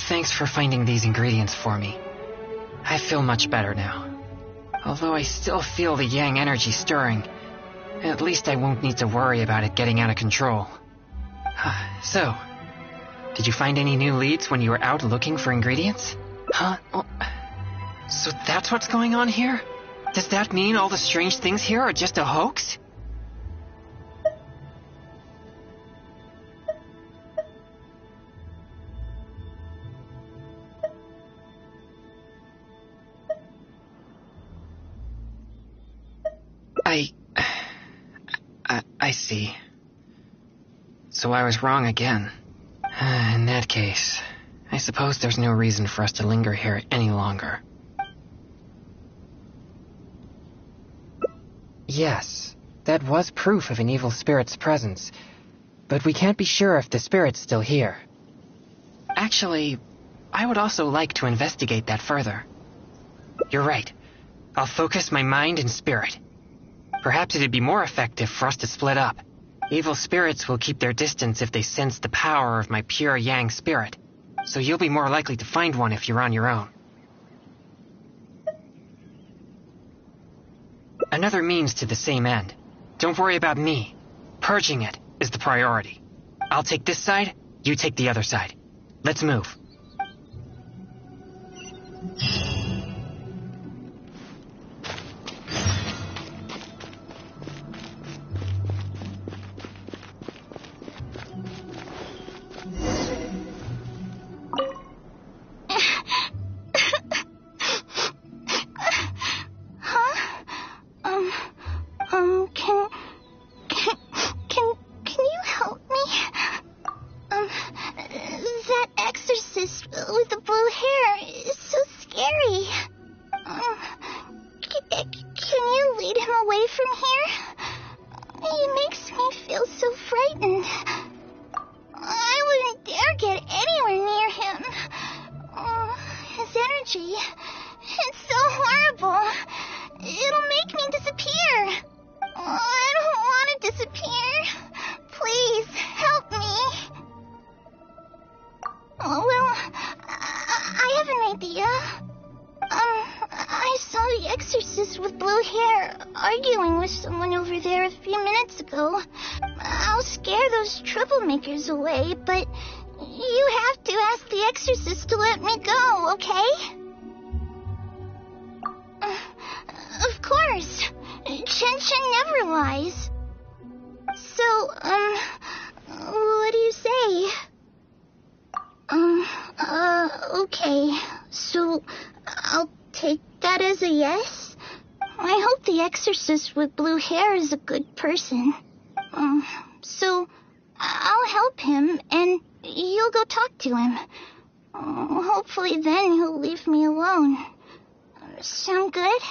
Thanks for finding these ingredients for me. I feel much better now. Although I still feel the yang energy stirring, At least I won't need to worry about it getting out of control. So, did you find any new leads when you were out looking for ingredients? Huh? Oh, so that's what's going on here? Does that mean all the strange things here are just a hoax? I see. So I was wrong again. In that case, I suppose there's no reason for us to linger here any longer. Yes, that was proof of an evil spirit's presence, but we can't be sure if the spirit's still here. Actually, I would also like to investigate that further. You're right. I'll focus my mind and spirit. Perhaps it'd be more effective for us to split up. Evil spirits will keep their distance if they sense the power of my pure Yang spirit, so you'll be more likely to find one if you're on your own. Another means to the same end. Don't worry about me. Purging it is the priority. I'll take this side, you take the other side. Let's move. Can you help me? That exorcist with the blue hair is so scary. Can you lead him away from here? He makes me feel so frightened. I wouldn't dare get anywhere near him. His energy, it's so horrible. It'll make me disappear. I don't want to disappear. Please, help me. Well, I have an idea. I saw the exorcist with blue hair arguing with someone over there a few minutes ago. I'll scare those troublemakers away, but you have to ask the exorcist to let me go, okay? Of course. Chen never lies. So, what do you say? Okay. So, I'll take that as a yes? I hope the exorcist with blue hair is a good person. So, I'll help him, and you'll go talk to him. Hopefully then he'll leave me alone. Sound good?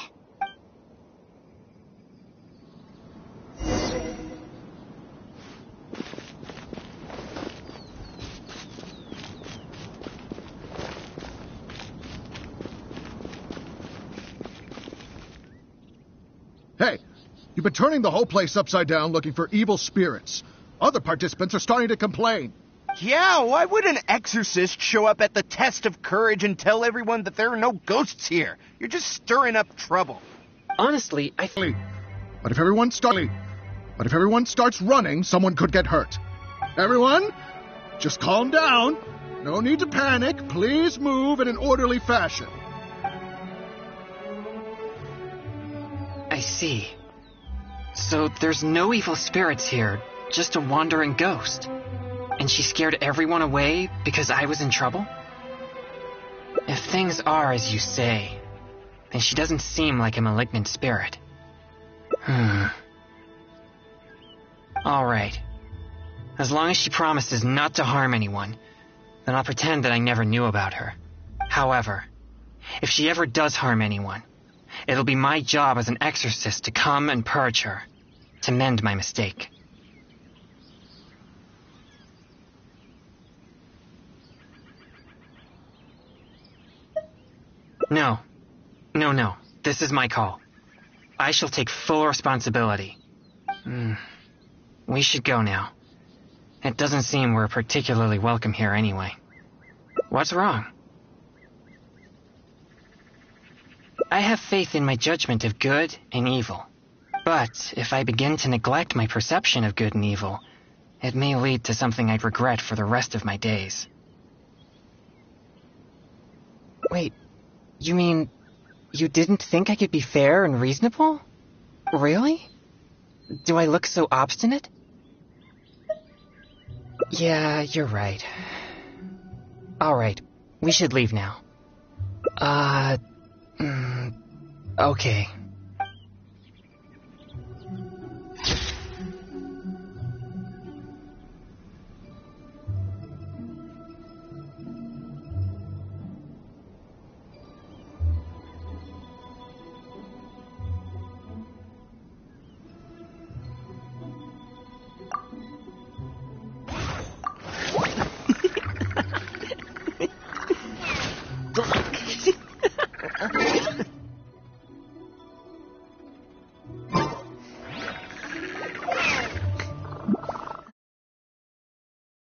Hey, you've been turning the whole place upside down looking for evil spirits. Other participants are starting to complain. Yeah, why would an exorcist show up at the test of courage and tell everyone that there are no ghosts here? You're just stirring up trouble. Honestly, But if everyone starts running, someone could get hurt. Everyone, just calm down. No need to panic. Please move in an orderly fashion. I see. So there's no evil spirits here, just a wandering ghost. And she scared everyone away because I was in trouble? If things are as you say, then she doesn't seem like a malignant spirit. Alright. As long as she promises not to harm anyone, then I'll pretend that I never knew about her. However, if she ever does harm anyone, it'll be my job as an exorcist to come and purge her, to mend my mistake. No. This is my call. I shall take full responsibility. We should go now. It doesn't seem we're particularly welcome here anyway. What's wrong? I have faith in my judgment of good and evil, But if I begin to neglect my perception of good and evil, it may lead to something I'd regret for the rest of my days. Wait, you mean you didn't think I could be fair and reasonable? Really? Do I look so obstinate? Yeah, you're right. Alright, we should leave now. Okay.